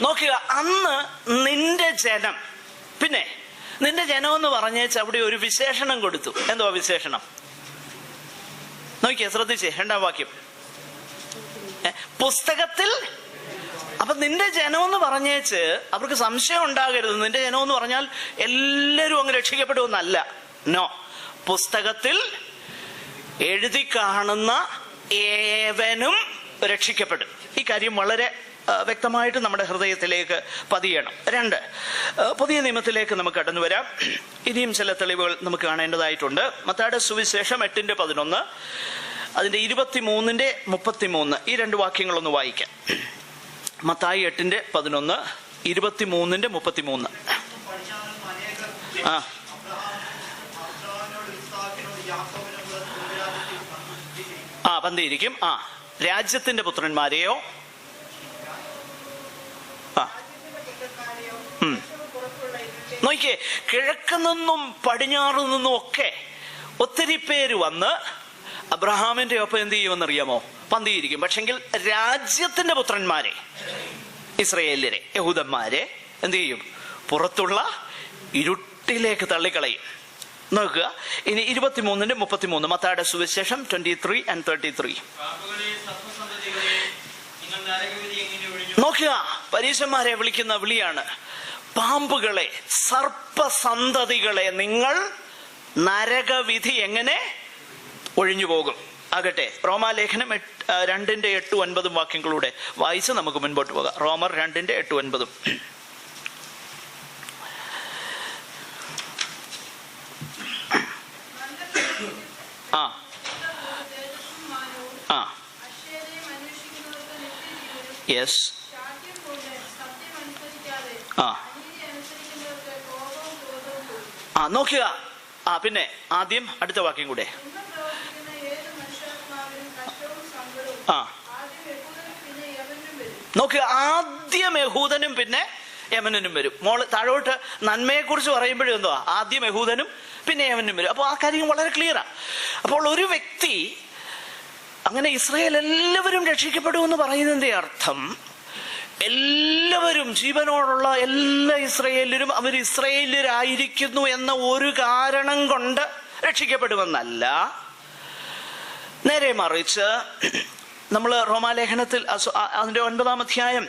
നോക്കുക, അന്ന് നിന്റെ ജനം, പിന്നെ നിന്റെ ജനം എന്ന് പറഞ്ഞേച്ച് അവിടെ ഒരു വിശേഷണം കൊടുത്തു. എന്തുവാ വിശേഷണം? നോക്കിയേ, ശ്രദ്ധിച്ചേ, 2ാം വാക്യം. പുസ്തകത്തിൽ. അപ്പൊ നിന്റെ ജനം എന്ന് പറഞ്ഞേച്ച് അവർക്ക് സംശയം ഉണ്ടാകരുത്. നിന്റെ ജനം എന്ന് പറഞ്ഞാൽ എല്ലാവരും അങ്ങ് രക്ഷിക്കപ്പെടുമെന്നല്ല. നോ, പുസ്തകത്തിൽ എഴുതി കാണുന്ന ഏവനും രക്ഷിക്കപ്പെടും. ഈ കാര്യം വളരെ വ്യക്തമായിട്ട് നമ്മുടെ ഹൃദയത്തിലേക്ക് പതിയണം. 2, പുതിയ നിയമത്തിലേക്ക് നമുക്ക് കടന്നു വരാം. ഇനിയും ചില തെളിവുകൾ നമുക്ക് കാണേണ്ടതായിട്ടുണ്ട്. മത്തായിയുടെ സുവിശേഷം 8:11, അതിന്റെ 23-33 ഈ 2 വാക്യങ്ങളൊന്ന് വായിക്കാം. മത്തായി 8:11, 23-33. പന്തിയിരിക്കും. രാജ്യത്തിന്റെ പുത്രന്മാരെയോ നോക്കിയേ, കിഴക്ക് നിന്നും പടിഞ്ഞാറ് നിന്നും ഒക്കെ ഒത്തിരി പേര് വന്ന് അബ്രഹാമിന്റെ ഒപ്പം എന്ത് ചെയ്യുമെന്നറിയാമോ? പന്തിയിരിക്കും. പക്ഷെങ്കിൽ രാജ്യത്തിന്റെ പുത്രന്മാരെ, ഇസ്രായേല്യരെ, യഹൂദന്മാരെ എന്ത് ചെയ്യും? പുറത്തുള്ള ഇരുട്ടിലേക്ക് തള്ളിക്കളയും. നോക്കുക, ഇനി 23-33 മത്തായിയുടെ സുവിശേഷം 23-33. നോക്കുക, പരീശന്മാരെ വിളിക്കുന്ന വിളിയാണ്. പാമ്പുകളെ, സർപ്പസന്തതികളെ, നിങ്ങൾ നരകവിധി എങ്ങനെ ഒഴിഞ്ഞു പോകും? ആകട്ടെ, റോമാലേഖനം 2:8-9 വാക്യങ്ങളിലൂടെ വായിച്ച് നമുക്ക് മുൻപോട്ട് പോകാം. റോമർ 2:8-9. യെസ്. നോക്കുക, പിന്നെ ആദ്യം അടുത്ത വാക്യം കൂടെ. നോക്കുക, ആദ്യം യഹൂദനും പിന്നെ യമനും വരും. താഴോട്ട് നന്മയെ കുറിച്ച് പറയുമ്പോഴും എന്തുവാ? ആദ്യം യഹൂദനും പിന്നെ യമനും വരും. അപ്പോൾ ആ കാര്യം വളരെ ക്ലിയറാ. അപ്പോൾ ഒരു വ്യക്തി അങ്ങനെ ഇസ്രായേൽ എല്ലാവരും രക്ഷിക്കപ്പെടുമെന്ന് പറയുന്നതിന്റെ അർത്ഥം എല്ലാവരും, ജീവനോടുള്ള എല്ലാ ഇസ്രായേലരും അവർ ഇസ്രായേലരായിരിക്കുന്നു എന്ന ഒരു കാരണം കൊണ്ട് രക്ഷിക്കപ്പെടുമെന്നല്ല. നേരെ മറിച്ച് നമ്മൾ റോമാലേഖനത്തിൽ അതിന്റെ 9-ാം അധ്യായം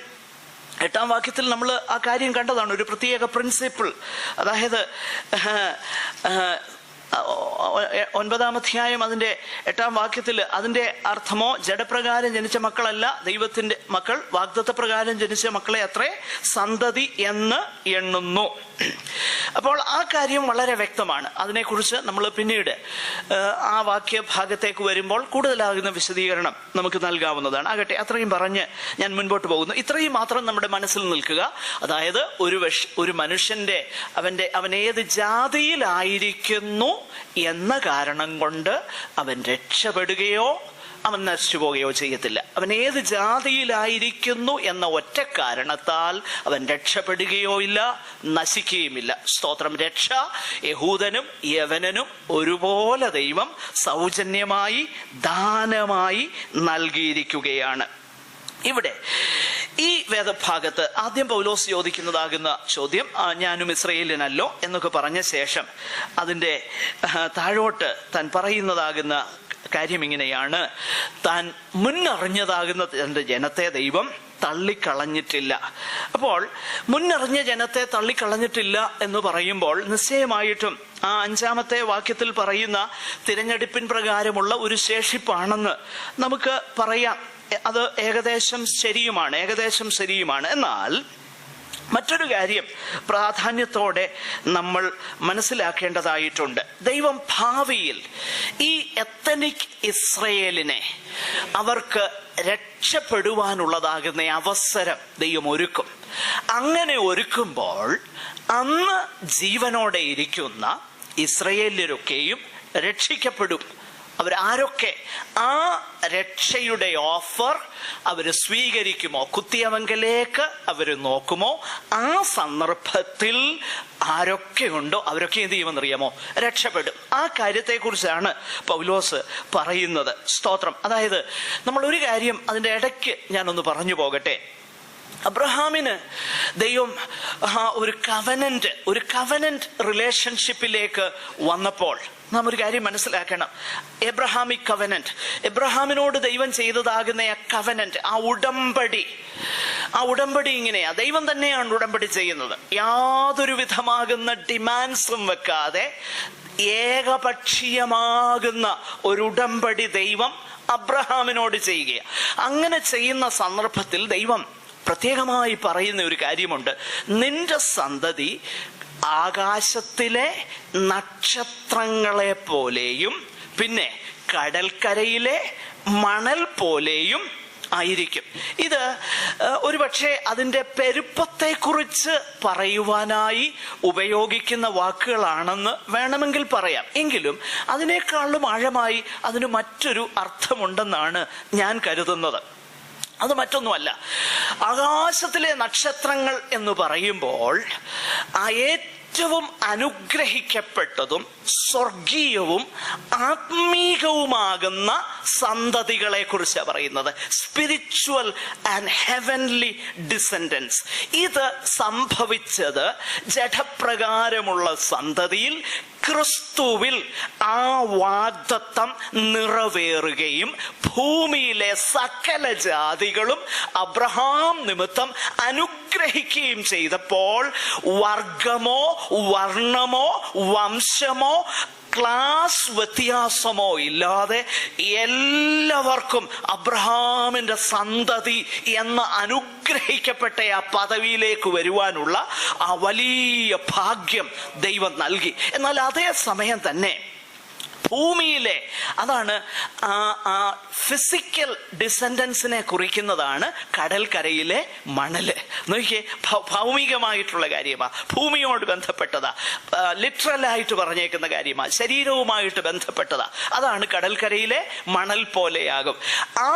8-ാം വാക്യത്തിൽ നമ്മൾ ആ കാര്യം കണ്ടതാണ്. ഒരു പ്രത്യേക പ്രിൻസിപ്പിൾ. അതായത് 9-ാം അധ്യായം അതിന്റെ 8-ാം വാക്യത്തിൽ അതിന്റെ അർത്ഥമോ ജഡപ്രകാരം ജനിച്ച മക്കളല്ല ദൈവത്തിന്റെ മക്കൾ, വാഗ്ദത്ത പ്രകാരം ജനിച്ച മക്കളെ അത്രേ സന്തതി എന്ന് എണ്ണുന്നു. അപ്പോൾ ആ കാര്യം വളരെ വ്യക്തമാണ്. അതിനെക്കുറിച്ച് നമ്മൾ പിന്നീട് ആ വാക്യഭാഗത്തേക്ക് വരുമ്പോൾ കൂടുതലാകുന്ന വിശദീകരണം നമുക്ക് നൽകാവുന്നതാണ്. ആകട്ടെ, അത്രയും പറഞ്ഞ് ഞാൻ മുൻപോട്ട് പോകുന്നു. ഇത്രയും മാത്രം നമ്മുടെ മനസ്സിൽ നിൽക്കുക. അതായത് ഒരു മനുഷ്യന്റെ അവൻ ഏത് ജാതിയിലായിരിക്കുന്നു എന്ന കാരണം കൊണ്ട് അവൻ രക്ഷപ്പെടുകയോ അവൻ നശിച്ചു പോവുകയോ ചെയ്യത്തില്ല. അവൻ ഏത് ജാതിയിലായിരിക്കുന്നു എന്ന ഒറ്റ കാരണത്താൽ അവൻ രക്ഷപ്പെടുകയോ ഇല്ല, നശിക്കുകയുമില്ല. സ്തോത്രം. രക്ഷ യഹൂദനും യവനനും ഒരുപോലെ ദൈവം സൗജന്യമായി ദാനമായി നൽകിയിരിക്കുകയാണ്. ഇവിടെ ഈ വേദഭാഗത്ത് ആദ്യം പൗലോസ് ചോദിക്കുന്നതാകുന്ന ചോദ്യം, ഞാനും ഇസ്രായേലിനല്ലോ എന്നൊക്കെ പറഞ്ഞ ശേഷം അതിൻ്റെ താഴോട്ട് താൻ പറയുന്നതാകുന്ന കാര്യം ഇങ്ങനെയാണ്: താൻ മുന്നറിഞ്ഞതാകുന്ന തൻ്റെ ജനത്തെ ദൈവം തള്ളിക്കളഞ്ഞിട്ടില്ല. അപ്പോൾ മുന്നറിഞ്ഞ ജനത്തെ തള്ളിക്കളഞ്ഞിട്ടില്ല എന്ന് പറയുമ്പോൾ നിശ്ചയമായിട്ടും ആ 5-ാമത്തെ വാക്യത്തിൽ പറയുന്ന തിരഞ്ഞെടുപ്പിൻ പ്രകാരമുള്ള ഒരു ശേഷിപ്പാണെന്ന് നമുക്ക് പറയാം. അത് ഏകദേശം ശരിയുമാണ്. എന്നാൽ മറ്റൊരു കാര്യം പ്രാധാന്യത്തോടെ നമ്മൾ മനസ്സിലാക്കേണ്ടതായിട്ടുണ്ട്. ദൈവം ഭാവിയിൽ ഈ എത്തനിക് ഇസ്രയേലിനെ അവർക്ക് രക്ഷപ്പെടുവാനുള്ളതാകുന്ന അവസരം ദൈവം ഒരുക്കും. അങ്ങനെ ഒരുക്കുമ്പോൾ അന്ന് ജീവനോടെ ഇരിക്കുന്ന ഇസ്രയേല്യരൊക്കെയും രക്ഷിക്കപ്പെടും. അവരാരൊക്കെ ആ രക്ഷയുടെ ഓഫർ അവർ സ്വീകരിക്കുമോ, കുത്തിയവങ്കലേക്ക് അവർ നോക്കുമോ, ആ സന്ദർഭത്തിൽ ആരൊക്കെ ഉണ്ടോ അവരൊക്കെ എന്ത് ചെയ്യുമെന്നറിയാമോ? രക്ഷപ്പെടും. ആ കാര്യത്തെക്കുറിച്ചാണ് പൗലോസ് പറയുന്നത്. സ്തോത്രം. അതായത് നമ്മൾ ഒരു കാര്യം അതിൻ്റെ ഇടയ്ക്ക് ഞാനൊന്ന് പറഞ്ഞു പോകട്ടെ. അബ്രഹാമിന് ദൈവം ഒരു കവനന്റ് റിലേഷൻഷിപ്പിലേക്ക് വന്നപ്പോൾ നാം ഒരു കാര്യം മനസ്സിലാക്കണം. എബ്രഹാമിക് കവനന്റ്, എബ്രഹാമിനോട് ദൈവം ചെയ്തതാകുന്ന ആ കവനന്റ്, ആ ഉടമ്പടി ഇങ്ങനെയാ. ദൈവം തന്നെയാണ് ഉടമ്പടി ചെയ്യുന്നത്. യാതൊരു വിധമാകുന്ന ഡിമാൻഡ്സും വെക്കാതെ ഏകപക്ഷീയമാകുന്ന ഒരു ഉടമ്പടി ദൈവം അബ്രഹാമിനോട് ചെയ്യുകയാണ്. അങ്ങനെ ചെയ്യുന്ന സന്ദർഭത്തിൽ ദൈവം പ്രത്യേകമായി പറയുന്ന ഒരു കാര്യമുണ്ട്: നിന്റെ സന്തതി ആകാശത്തിലെ നക്ഷത്രങ്ങളെ പോലെയും പിന്നെ കടൽക്കരയിലെ മണൽ പോലെയും ആയിരിക്കും. ഇത് ഒരുപക്ഷെ അതിൻ്റെ പെരുപ്പത്തെക്കുറിച്ച് പറയുവാനായി ഉപയോഗിക്കുന്ന വാക്കുകളാണെന്ന് വേണമെങ്കിൽ പറയാം. എങ്കിലും അതിനേക്കാളും ആഴമായി അതിന് മറ്റൊരു അർത്ഥമുണ്ടെന്നാണ് ഞാൻ കരുതുന്നത്. അത് മറ്റൊന്നുമല്ല, ആകാശത്തിലെ നക്ഷത്രങ്ങൾ എന്ന് പറയുമ്പോൾ ആ ഏറ്റവും അനുഗ്രഹിക്കപ്പെട്ടതും സ്വർഗീയവും ആത്മീകവുമാകുന്ന സന്തതികളെ കുറിച്ചാണ് പറയുന്നത്. Spiritual and heavenly descendants. ഇത് സംഭവിച്ചത് ജഡപ്രകാരമുള്ള സന്തതിയിൽ ക്രിസ്തുവിൽ ആ വാഗ്ദത്തം നിറവേറുകയും ഭൂമിയിലെ സകല ജാതികളും അബ്രഹാം നിമിത്തം അനുഗ്രഹിക്കുകയും ചെയ്തപ്പോൾ വർഗമോ വർണ്ണമോ വംശമോ ക്ലാസ് വ്യത്യാസമോ ഇല്ലാതെ എല്ലാവർക്കും അബ്രഹാമിന്റെ സന്തതി എന്ന അനുഗ്രഹിക്കപ്പെട്ട ആ പദവിയിലേക്ക് വരുവാനുള്ള ആ വലിയ ഭാഗ്യം ദൈവം നൽകി. എന്നാൽ അതേ സമയം തന്നെ ഭൂമിയിലെ, അതാണ് ആ ഫിസിക്കൽ ഡിസെൻഡൻസിനെ കുറിക്കുന്നതാണ് കടൽക്കരയിലെ മണല്. നോക്കിയേ, ഭൗമികമായിട്ടുള്ള കാര്യമാണ്, ഭൂമിയോട് ബന്ധപ്പെട്ടതാ, ലിറ്ററലായിട്ട് പറഞ്ഞേക്കുന്ന കാര്യമാണ്, ശരീരവുമായിട്ട് ബന്ധപ്പെട്ടതാ. അതാണ് കടൽക്കരയിലെ മണൽ പോലെയാകും. ആ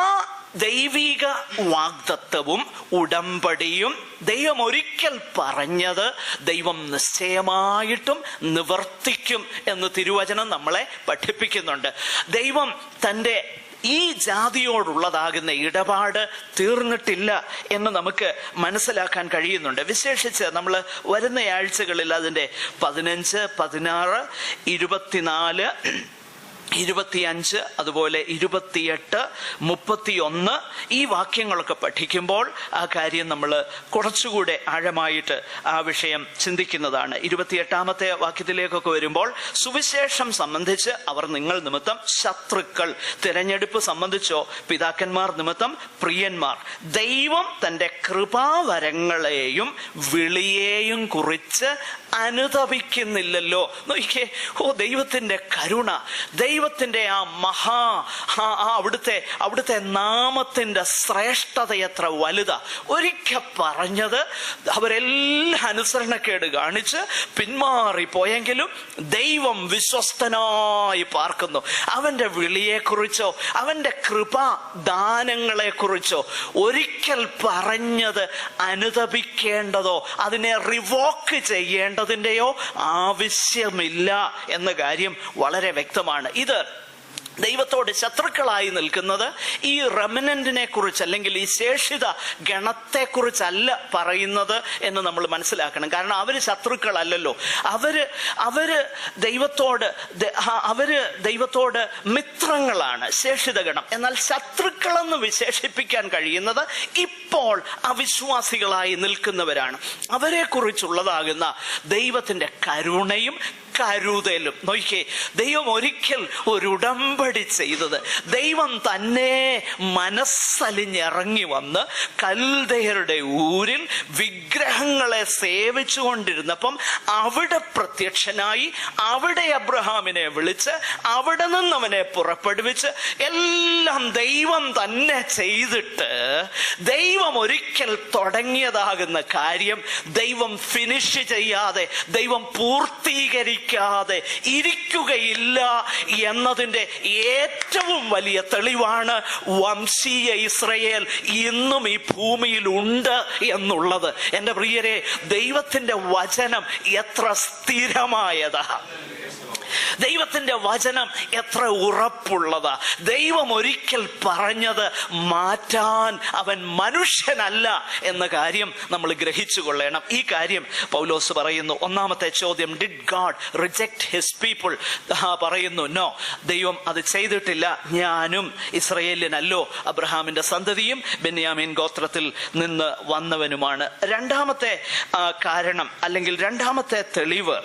ദൈവിക വാഗ്ദത്തവും ഉടമ്പടിയും ദൈവം ഒരിക്കൽ പറഞ്ഞത് ദൈവം നിശ്ചയമായിട്ടും നിവർത്തിക്കും എന്ന് തിരുവചനം നമ്മളെ പഠിപ്പിക്കുന്നുണ്ട്. ദൈവം തൻ്റെ ഈ ജാതിയോടുള്ളതാകുന്ന ഇടപാട് തീർന്നിട്ടില്ല എന്ന് നമുക്ക് മനസ്സിലാക്കാൻ കഴിയുന്നുണ്ട്. വിശേഷിച്ച് നമ്മൾ വരുന്ന ആഴ്ചകളിൽ അതിൻ്റെ 15, 16, 24, 25, അതുപോലെ 28, 31 ഈ വാക്യങ്ങളൊക്കെ പഠിക്കുമ്പോൾ ആ കാര്യം നമ്മൾ കുറച്ചുകൂടെ ആഴമായിട്ട് ആ വിഷയം ചിന്തിക്കുന്നതാണ്. 28-ാമത്തെ വാക്യത്തിലേക്കൊക്കെ വരുമ്പോൾ സുവിശേഷം സംബന്ധിച്ച് അവർ നിങ്ങൾ നിമിത്തം ശത്രുക്കൾ, തിരഞ്ഞെടുപ്പ് സംബന്ധിച്ചോ പിതാക്കന്മാർ നിമിത്തം പ്രിയന്മാർ, ദൈവം തൻ്റെ കൃപാവരങ്ങളെയും വിളിയെയും കുറിച്ച് അനുതപിക്കുന്നില്ലല്ലോ. നോക്കിക്കേ, ദൈവത്തിൻ്റെ കരുണ, ദൈവത്തിൻ്റെ അവിടുത്തെ നാമത്തിൻ്റെ ശ്രേഷ്ഠത എത്ര വലുതാ. ഒരിക്കൽ പറഞ്ഞത് അവരെല്ലാം അനുസരണക്കേട് കാണിച്ച് പിന്മാറിപ്പോയെങ്കിലും ദൈവം വിശ്വസ്തനായി പാർക്കുന്നു. അവൻ്റെ വിളിയെക്കുറിച്ചോ അവൻ്റെ കൃപാദാനങ്ങളെക്കുറിച്ചോ ഒരിക്കൽ പറഞ്ഞത് അനുതപിക്കേണ്ടതോ അതിനെ റിവോക്ക് ചെയ്യേണ്ടതിൻ്റെയോ ആവശ്യമില്ല എന്ന കാര്യം വളരെ വ്യക്തമാണ്. ഇത് ദൈവത്തോട് ശത്രുക്കളായി നിൽക്കുന്നത് ഈ റെമനന്റിനെ കുറിച്ച് അല്ലെങ്കിൽ ഈ ശേഷിത ഗണത്തെക്കുറിച്ചല്ല പറയുന്നത് എന്ന് നമ്മൾ മനസ്സിലാക്കണം. കാരണം അവര് ശത്രുക്കളല്ലല്ലോ, അവര് ദൈവത്തോട് മിത്രങ്ങളാണ് ശേഷിത ഗണം. എന്നാൽ ശത്രുക്കളെന്ന് വിശേഷിപ്പിക്കാൻ കഴിയുന്നത് ഇപ്പോൾ അവിശ്വാസികളായി നിൽക്കുന്നവരാണ്. അവരെ കുറിച്ചുള്ളതാകുന്ന ദൈവത്തിന്റെ കരുണയും കരുതലും. നോക്കിക്കേ, ദൈവം ഒരിക്കൽ ഒരു ഉടമ്പടി ചെയ്തത്, ദൈവം തന്നെ മനസ്സലിഞ്ഞിറങ്ങി വന്ന് കൽദയരുടെ ഊരിൽ വിഗ്രഹങ്ങളെ സേവിച്ചു കൊണ്ടിരുന്നപ്പം അവിടെ പ്രത്യക്ഷനായി, അവിടെ അബ്രഹാമിനെ വിളിച്ച് അവിടെ നിന്ന് അവനെ പുറപ്പെടുവിച്ച് എല്ലാം ദൈവം തന്നെ ചെയ്തിട്ട്, ദൈവം ഒരിക്കൽ തുടങ്ങിയതാകുന്ന കാര്യം ദൈവം ഫിനിഷ് ചെയ്യാതെ, ദൈവം പൂർത്തീകരിക്കാതെ ഇരിക്കുകയില്ല എന്നതിൻ്റെ ഏറ്റവും വലിയ തെളിവാണ് വംശീയ ഇസ്രയേൽ ഇന്നും ഈ ഭൂമിയിൽ ഉണ്ട് എന്നുള്ളത്. എൻ്റെ പ്രിയരെ, ദൈവത്തിൻ്റെ വചനം എത്ര സ്ഥിരമായതാ, ദൈവത്തിന്റെ വചനം എത്ര ഉറപ്പുള്ളതാ. ദൈവം ഒരിക്കൽ പറഞ്ഞത് മാറ്റാൻ അവൻ മനുഷ്യനല്ല എന്ന കാര്യം നമ്മൾ ഗ്രഹിച്ചു കൊള്ളണം. ഈ കാര്യം പൗലോസ് പറയുന്നു. ഒന്നാമത്തെ ചോദ്യം, did God reject his people? പറയുന്നു, നോ, ദൈവം അത് ചെയ്തിട്ടില്ല. ഞാനും ഇസ്രയേലിനല്ലോ, അബ്രഹാമിന്റെ സന്തതിയും ബെന്യാമീൻ ഗോത്രത്തിൽ നിന്ന് വന്നവനുമാണ്. രണ്ടാമത്തെ കാരണം അല്ലെങ്കിൽ രണ്ടാമത്തെ തെളിവ്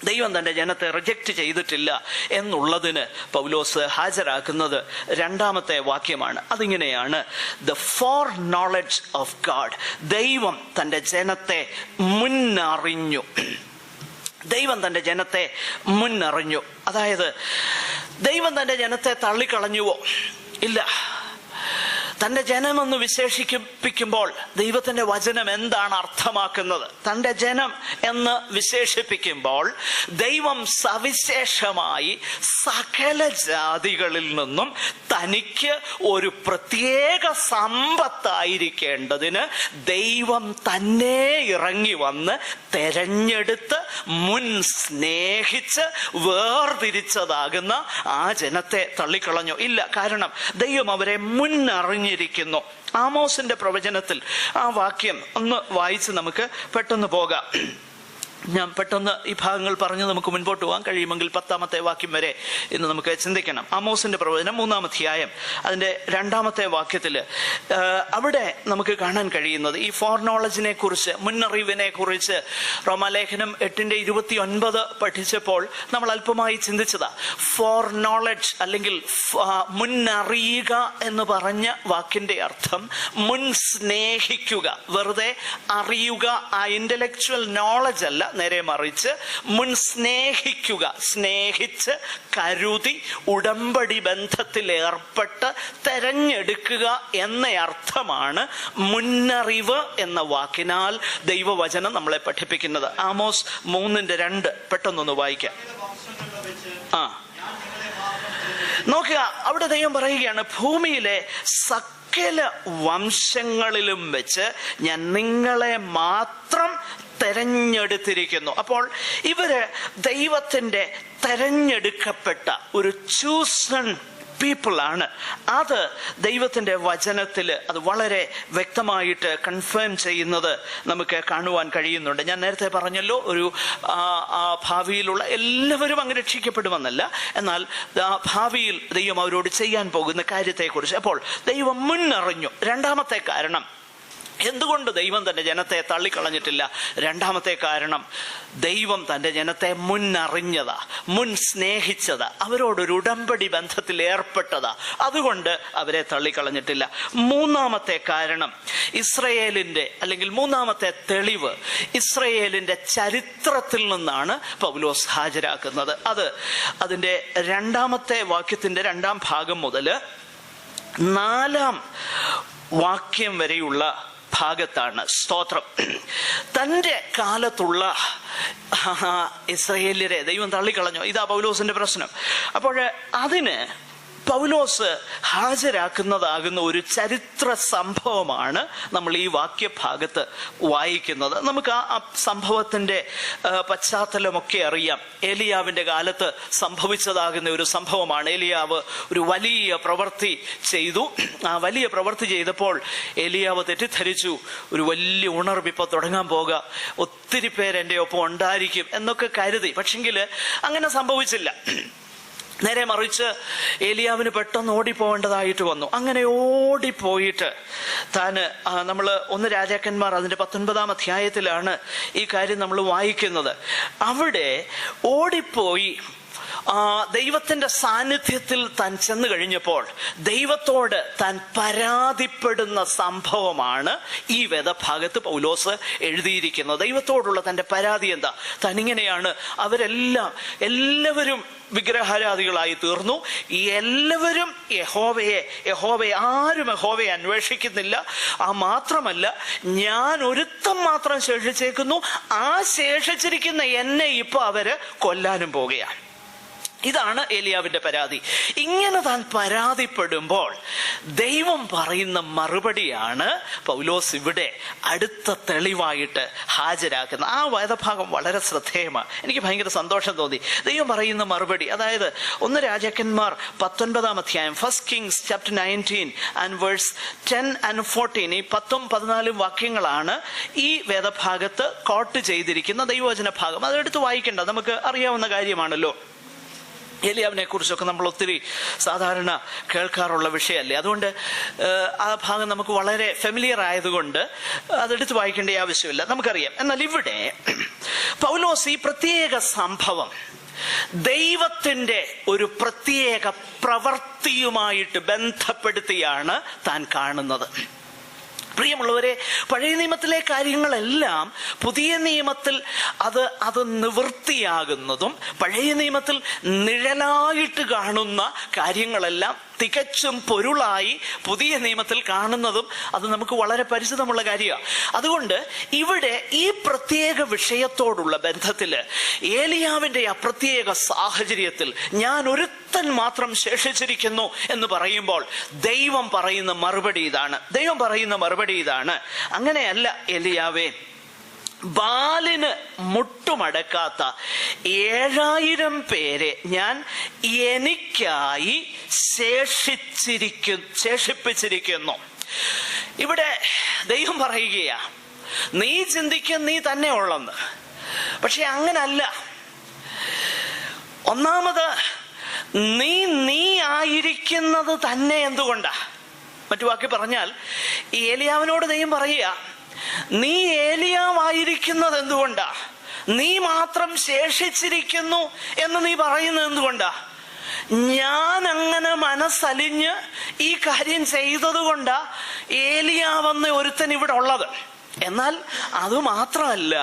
ദൈവം തന്റെ ജനത്തെ റിജക്റ്റ് ചെയ്തിട്ടില്ല എന്നുള്ളതിന് പൗലോസ് ഹാജരാക്കുന്നത് രണ്ടാമത്തെ വാക്യമാണ്. അതിങ്ങനെയാണ്, the four knowledge of God. ദൈവം തന്റെ ജനത്തെ മുന്നറിഞ്ഞു. ദൈവം തന്റെ ജനത്തെ മുന്നറിഞ്ഞു. അതായത് ദൈവം തന്റെ ജനത്തെ തള്ളിക്കളഞ്ഞുവോ? ഇല്ല. തൻ്റെ ജനമെന്ന് വിശേഷിപ്പിക്കുമ്പോൾ ദൈവത്തിൻ്റെ വചനം എന്താണ് അർത്ഥമാക്കുന്നത്? തൻ്റെ ജനം എന്ന് വിശേഷിപ്പിക്കുമ്പോൾ ദൈവം സവിശേഷമായി സകല ജാതികളിൽ നിന്നും തനിക്ക് ഒരു പ്രത്യേക സമ്പത്തായിരിക്കേണ്ടതിന് ദൈവം തന്നെ ഇറങ്ങി വന്ന് തെരഞ്ഞെടുത്ത് മുൻ സ്നേഹിച്ച് വേർതിരിച്ചതാകുന്ന ആ ജനത്തെ തള്ളിക്കളഞ്ഞു? ഇല്ല. കാരണം ദൈവം അവരെ മുന്നറിഞ്ഞിരിക്കുന്നു. ആമോസിന്റെ പ്രവചനത്തിൽ ആ വാക്യം ഒന്ന് വായിച്ച് നമുക്ക് പെട്ടെന്ന് പോകാം. ഞാൻ പെട്ടെന്ന് ഈ ഭാഗങ്ങൾ പറഞ്ഞ് നമുക്ക് മുൻപോട്ട് പോകാൻ കഴിയുമെങ്കിൽ 10ാമത്തെ വാക്യം വരെ ഇന്ന് നമുക്ക് ചിന്തിക്കണം. ആമോസിന്റെ പ്രവചനം 3-ാം അധ്യായം അതിൻ്റെ 2ാമത്തെ വാക്യത്തിൽ അവിടെ നമുക്ക് കാണാൻ കഴിയുന്നത് ഈ ഫോർ നോളജിനെ കുറിച്ച്, മുന്നറിവിനെ കുറിച്ച് റോമാലേഖനം 8:29 പഠിച്ചപ്പോൾ നമ്മൾ അല്പമായി ചിന്തിച്ചതാ. ഫോർ നോളജ് അല്ലെങ്കിൽ മുന്നറിയുക എന്ന് പറഞ്ഞ വാക്കിന്റെ അർത്ഥം മുൻ സ്നേഹിക്കുക, വെറുതെ അറിയുക, ആ ഇന്റലക്ച്വൽ നോളജ് അല്ല, നേരെ മറിച്ച് മുൻ സ്നേഹിക്കുക, സ്നേഹിച്ച് കരുതി ഉടമ്പടി ബന്ധത്തിൽ ഏർപ്പെട്ട് തെരഞ്ഞെടുക്കുക എന്ന അർത്ഥമാണ് മുന്നറിവ് എന്ന വാക്കിനാൽ ദൈവവചനം നമ്മളെ പഠിപ്പിക്കുന്നത്. ആമോസ് 3:2 പെട്ടെന്നൊന്ന് വായിക്കാം. നോക്കുക, അവിടെ ദൈവം പറയുകയാണ്, ഭൂമിയിലെ സകല വംശങ്ങളിലും വെച്ച് ഞാൻ നിങ്ങളെ മാത്രം തെരഞ്ഞെടുത്തിരിക്കുന്നു. അപ്പോൾ ഇവര് ദൈവത്തിന്റെ തെരഞ്ഞെടുക്കപ്പെട്ട ഒരു ചൂസൺ പീപ്പിൾ ആണ്. അത് ദൈവത്തിന്റെ വചനത്തിൽ അത് വളരെ വ്യക്തമായിട്ട് കൺഫേം ചെയ്യുന്നത് നമുക്ക് കാണുവാൻ കഴിയുന്നുണ്ട്. ഞാൻ നേരത്തെ പറഞ്ഞല്ലോ, ഒരു ഭാവിയിലുള്ള എല്ലാവരും അങ്ങ് രക്ഷിക്കപ്പെടുമെന്നല്ല, എന്നാൽ ഭാവിയിൽ ദൈവം അവരോട് ചെയ്യാൻ പോകുന്ന കാര്യത്തെക്കുറിച്ച്. അപ്പോൾ ദൈവം മുന്നറിഞ്ഞു. രണ്ടാമത്തെ കാരണം, എന്തുകൊണ്ട് ദൈവം തന്റെ ജനത്തെ തള്ളിക്കളഞ്ഞിട്ടില്ല? രണ്ടാമത്തെ കാരണം, ദൈവം തന്റെ ജനത്തെ മുന്നറിഞ്ഞതാ, മുൻ സ്നേഹിച്ചതാ, അവരോടൊരു ഉടമ്പടി ബന്ധത്തിൽ ഏർപ്പെട്ടതാ. അതുകൊണ്ട് അവരെ തള്ളിക്കളഞ്ഞിട്ടില്ല. മൂന്നാമത്തെ കാരണം, ഇസ്രയേലിന്റെ അല്ലെങ്കിൽ മൂന്നാമത്തെ തെളിവ് ഇസ്രയേലിന്റെ ചരിത്രത്തിൽ നിന്നാണ് പൗലോസ് ഹാജരാക്കുന്നത്. അതിന്റെ 2ാമത്തെ വാക്യത്തിന്റെ 2ാം ഭാഗം മുതൽ 4ാം വാക്യം വരെയുള്ള ഭാഗത്താണ്. സ്തോത്രം. തൻ്റെ കാലത്തുള്ള ഇസ്രയേല്യരെ ദൈവം തള്ളിക്കളഞ്ഞു. ഇതാ പൗലോസിന്റെ പ്രശ്നം. അപ്പോൾ അതിന് പൗലോസ് ഹാജരാക്കുന്നതാകുന്ന ഒരു ചരിത്ര സംഭവമാണ് നമ്മൾ ഈ വാക്യഭാഗത്ത് വായിക്കുന്നത്. നമുക്ക് ആ സംഭവത്തിന്റെ പശ്ചാത്തലമൊക്കെ അറിയാം. ഏലിയാവിന്റെ കാലത്ത് സംഭവിച്ചതാകുന്ന ഒരു സംഭവമാണ്. ഏലിയാവ് ഒരു വലിയ പ്രവൃത്തി ചെയ്തു. ആ വലിയ പ്രവൃത്തി ചെയ്തപ്പോൾ ഏലിയാവ് തെറ്റിദ്ധരിച്ചു, ഒരു വലിയ ഉണർവ് ഇപ്പൊ തുടങ്ങാൻ പോകുക, ഒത്തിരി പേര് എൻ്റെ ഒപ്പം ഉണ്ടായിരിക്കും എന്നൊക്കെ കരുതി. പക്ഷെങ്കിൽ അങ്ങനെ സംഭവിച്ചില്ല. നേരെ മറിച്ച് ഏലിയാവിന് പെട്ടെന്ന് ഓടിപ്പോവേണ്ടതായിട്ട് വന്നു. അങ്ങനെ ഓടിപ്പോയിട്ട് നമ്മൾ 1 രാജാക്കന്മാർ അതിന്റെ 19-ാം അധ്യായത്തിലാണ് ഈ കാര്യം നമ്മൾ വായിക്കുന്നത്. അവിടെ ഓടിപ്പോയി ദൈവത്തിന്റെ സാന്നിധ്യത്തിൽ താൻ ചെന്ന് കഴിഞ്ഞപ്പോൾ ദൈവത്തോട് താൻ പരാതിപ്പെടുന്ന സംഭവമാണ് ഈ വേദഭാഗത്ത് പൗലോസ് എഴുതിയിരിക്കുന്നത്. ദൈവത്തോടുള്ള തന്റെ പരാതി എന്താ? താൻ ഇങ്ങനെയാണ്, എല്ലാവരും വിഗ്രഹാരാധികളായി തീർന്നു, എല്ലാവരും യഹോവയെ ആരും യഹോവയെ അന്വേഷിക്കുന്നില്ല. മാത്രമല്ല, ഞാൻ ഒരുത്തം മാത്രം ശേഷിച്ചേക്കുന്നു, ആ ശേഷിച്ചിരിക്കുന്ന എന്നെ ഇപ്പൊ അവര് കൊല്ലാനും പോകുകയാണ്. ഇതാണ് ഏലിയാവിന്റെ പരാതി. ഇങ്ങനെ താൻ പരാതിപ്പെടുമ്പോൾ ദൈവം പറയുന്ന മറുപടിയാണ് പൗലോസ് ഇവിടെ അടുത്ത തെളിവായിട്ട് ഹാജരാക്കുന്നത്. ആ വേദഭാഗം വളരെ ശ്രദ്ധേയമാണ്. എനിക്ക് ഭയങ്കര സന്തോഷം തോന്നി. ദൈവം പറയുന്ന മറുപടി, അതായത് 1 രാജാക്കന്മാർ 19-ാം അധ്യായം, 1 Kings chapter 19 and verse 10 and 14, ഈ 10ഉം 14ഉം വാക്യങ്ങളാണ് ഈ വേദഭാഗത്ത് കോട്ട് ചെയ്തിരിക്കുന്ന ദൈവവചന ഭാഗം. അതെടുത്ത് വായിക്കേണ്ട, നമുക്ക് അറിയാവുന്ന കാര്യമാണല്ലോ. ഏലിയാവിനെ കുറിച്ചൊക്കെ നമ്മൾ ഒത്തിരി സാധാരണ കേൾക്കാറുള്ള വിഷയമല്ലേ. അതുകൊണ്ട് ആ ഭാഗം നമുക്ക് വളരെ ഫെമിലിയർ ആയതുകൊണ്ട് അതെടുത്ത് വായിക്കേണ്ട ആവശ്യമില്ല, നമുക്കറിയാം. എന്നാൽ ഇവിടെ പൗലോസ് ഈ പ്രത്യേക സംഭവം ദൈവത്തിന്റെ ഒരു പ്രത്യേക പ്രവൃത്തിയുമായിട്ട് ബന്ധപ്പെടുത്തിയാണ് താൻ കാണുന്നത്. പ്രിയമുള്ളവരെ, പഴയ നിയമത്തിലെ കാര്യങ്ങളെല്ലാം പുതിയ നിയമത്തിൽ അത് നിവൃത്തിയാകുന്നതും പഴയ നിയമത്തിൽ നിഴലായിട്ട് കാണുന്ന കാര്യങ്ങളെല്ലാം തികച്ചും പൊരുളായി പുതിയ നിയമത്തിൽ കാണുന്നതും അത് നമുക്ക് വളരെ പരിചിതമുള്ള കാര്യമാണ്. അതുകൊണ്ട് ഇവിടെ ഈ പ്രത്യേക വിഷയത്തോടുള്ള ബന്ധത്തില് ഏലിയാവിന്റെ ആ പ്രത്യേക സാഹചര്യത്തിൽ ഞാൻ ഒരുത്തൻ മാത്രം ശേഷിച്ചിരിക്കുന്നു എന്ന് പറയുമ്പോൾ ദൈവം പറയുന്ന മറുപടി ഇതാണ്, അങ്ങനെയല്ല ഏലിയാവേ, ബാലിന് മുട്ടുമടക്കാത്ത 7000 പേരെ ഞാൻ എനിക്കായി ശേഷിപ്പിച്ചിരിക്കുന്നു. ഇവിടെ ദൈവം പറയുകയാ, നീ ചിന്തിക്കും നീ തന്നെ ഉള്ളെന്ന്. പക്ഷെ അങ്ങനല്ല. ഒന്നാമത് നീ ആയിരിക്കുന്നത് തന്നെ എന്തുകൊണ്ടാ? മറ്റു വാക്കി പറഞ്ഞാൽ, ഏലിയാവിനോട് ദൈവം പറയുക, നീ ഏലിയാവായിരിക്കുന്നത് എന്തുകൊണ്ടാ? നീ മാത്രം ശേഷിച്ചിരിക്കുന്നു എന്ന് നീ പറയുന്നത് എന്തുകൊണ്ടാ? ഞാൻ അങ്ങനെ മനസ്സലിഞ്ഞ് ഈ കാര്യം ചെയ്തത് കൊണ്ടാ ഏലിയാവെന്ന ഒരുത്തൻ ഇവിടെ ഉള്ളത്. എന്നാൽ അത് മാത്രമല്ല,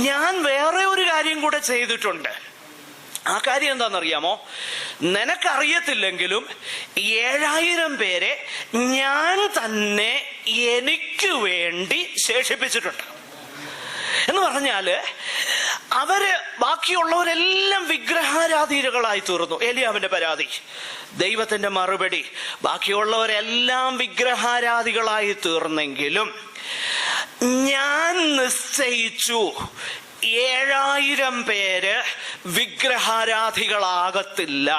ഞാൻ വേറെ ഒരു കാര്യം കൂടെ ചെയ്തിട്ടുണ്ട്. ആ കാര്യം എന്താണെന്നറിയാമോ? നിനക്കറിയത്തില്ലെങ്കിലും 7000 പേരെ ഞാൻ തന്നെ എനിക്ക് വേണ്ടി ശേഷിപ്പിച്ചിട്ടുണ്ട്. എന്ന് പറഞ്ഞാല് ബാക്കിയുള്ളവരെല്ലാം വിഗ്രഹാരാധികളായി തീർന്നു. ഏലിയാവിന്റെ പരാതി, ദൈവത്തിന്റെ മറുപടി, ബാക്കിയുള്ളവരെല്ലാം വിഗ്രഹാരാധികളായി തീർന്നെങ്കിലും ഞാൻ നിശ്ചയിച്ചു 7000 പേര് വിഗ്രഹാരാധികളാകത്തില്ല.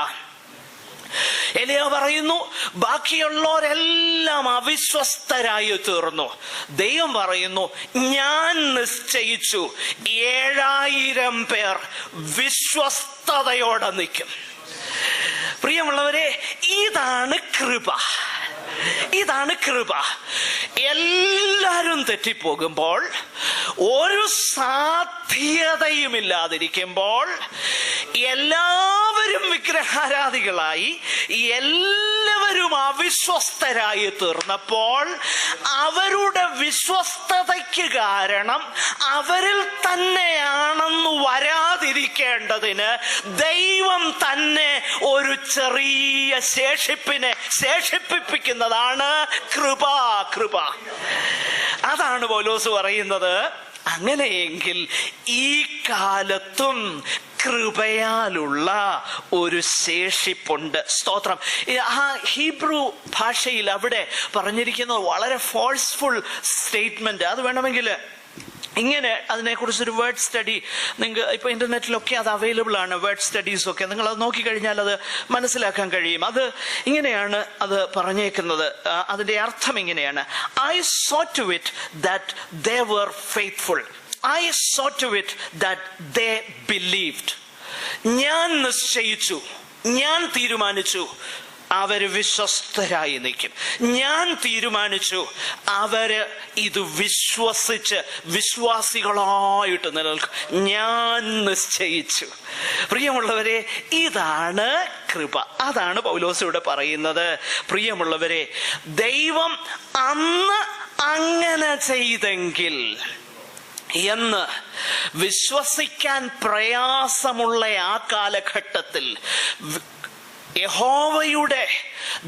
എലിയാ പറയുന്നു, ബാക്കിയുള്ളവരെല്ലാം അവിശ്വസ്തരായി തീർന്നു. ദൈവം പറയുന്നു, ഞാൻ നിശ്ചയിച്ചു 7000 പേർ വിശ്വസ്തയോടെ നിൽക്കും. പ്രിയമുള്ളവരെ, ഇതാണ് കൃപ. എല്ലാരും തെറ്റിപ്പോകുമ്പോൾ, ഒരു സാധ്യതയുമില്ലാതിരിക്കുമ്പോൾ, എല്ലാവരും വിഗ്രഹാരാധികളായി, എല്ലാവരും അവിശ്വസ്തരായി തീർന്നപ്പോൾ, അവരുടെ വിശ്വസ്തതയ്ക്ക് കാരണം അവരിൽ തന്നെയാണെന്ന് വരാതിരിക്കേണ്ടതിന് ദൈവം തന്നെ ഒരു ചെറിയ ശേഷിപ്പിക്കുന്നതാണ് കൃപ. അതാണ് പൗലോസ് പറയുന്നത്. അങ്ങനെയെങ്കിൽ ഈ കാലത്തും കൃപയാലുള്ള ഒരു ശേഷിപ്പുണ്ട്. സ്തോത്രം. ആ ഹീബ്രു ഭാഷയിൽ അവിടെ പറഞ്ഞിരിക്കുന്നത് വളരെ ഫോഴ്സ്ഫുൾ സ്റ്റേറ്റ്മെന്റ്. അത് വേണമെങ്കിൽ ഇങ്ങനെ അതിനെക്കുറിച്ചൊരു വേർഡ് സ്റ്റഡി, നിങ്ങൾക്ക് ഇപ്പോൾ ഇൻ്റർനെറ്റിലൊക്കെ അത് അവൈലബിൾ ആണ്, വേർഡ് സ്റ്റഡീസൊക്കെ. നിങ്ങളത് നോക്കിക്കഴിഞ്ഞാൽ അത് മനസ്സിലാക്കാൻ കഴിയും. അത് ഇങ്ങനെയാണ് അത് പറഞ്ഞേക്കുന്നത്. അതിൻ്റെ അർത്ഥം ഇങ്ങനെയാണ്: I saw to it that they were faithful. I saw to it that they believed. ഞാൻ നിശ്ചയിച്ചു, ഞാൻ തീരുമാനിച്ചു അവര് വിശ്വസ്തരായി നിൽക്കും. ഞാൻ തീരുമാനിച്ചു അവര് ഇത് വിശ്വസിച്ച് വിശ്വാസികളായിട്ട് നിലനിൽക്കും. ഞാൻ നിശ്ചയിച്ചു. പ്രിയമുള്ളവരെ, ഇതാണ് കൃപ. അതാണ് പൗലോസ് ഇവിടെ പറയുന്നത്. പ്രിയമുള്ളവരെ, ദൈവം അന്ന് അങ്ങനെ ചെയ്തെങ്കിൽ എന്ന് വിശ്വസിക്കാൻ പ്രയാസമുള്ള ആ കാലഘട്ടത്തിൽ, യഹോവയുടെ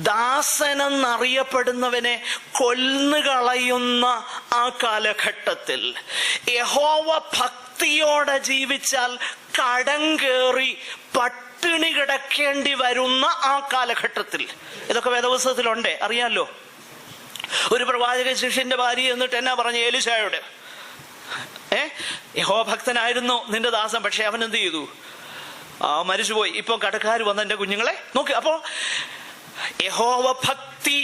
ദാസനെന്നറിയപ്പെടുന്നവനെ കൊന്നുകളയുന്ന ആ കാലഘട്ടത്തിൽ, യഹോവ ഭക്തിയോടെ ജീവിച്ചാൽ കടം കയറി പട്ടിണി കിടക്കേണ്ടി വരുന്ന ആ കാലഘട്ടത്തിൽ, ഇതൊക്കെ വേദപുസ്തകത്തിലുണ്ട്, അറിയാമല്ലോ. ഒരു പ്രവാചക ശിഷ്യന്റെ ഭാര്യ എന്നിട്ട് എന്നാ പറഞ്ഞു എലീശായോട്? യഹോവ ഭക്തനായിരുന്നു നിന്റെ ദാസൻ, പക്ഷെ അവൻ എന്ത് ചെയ്തു? മരിച്ചുപോയി. ഇപ്പൊ കടക്കാർ വന്ന് എന്റെ കുഞ്ഞുങ്ങളെ നോക്ക്. അപ്പോ യഹോവ ഭക്തി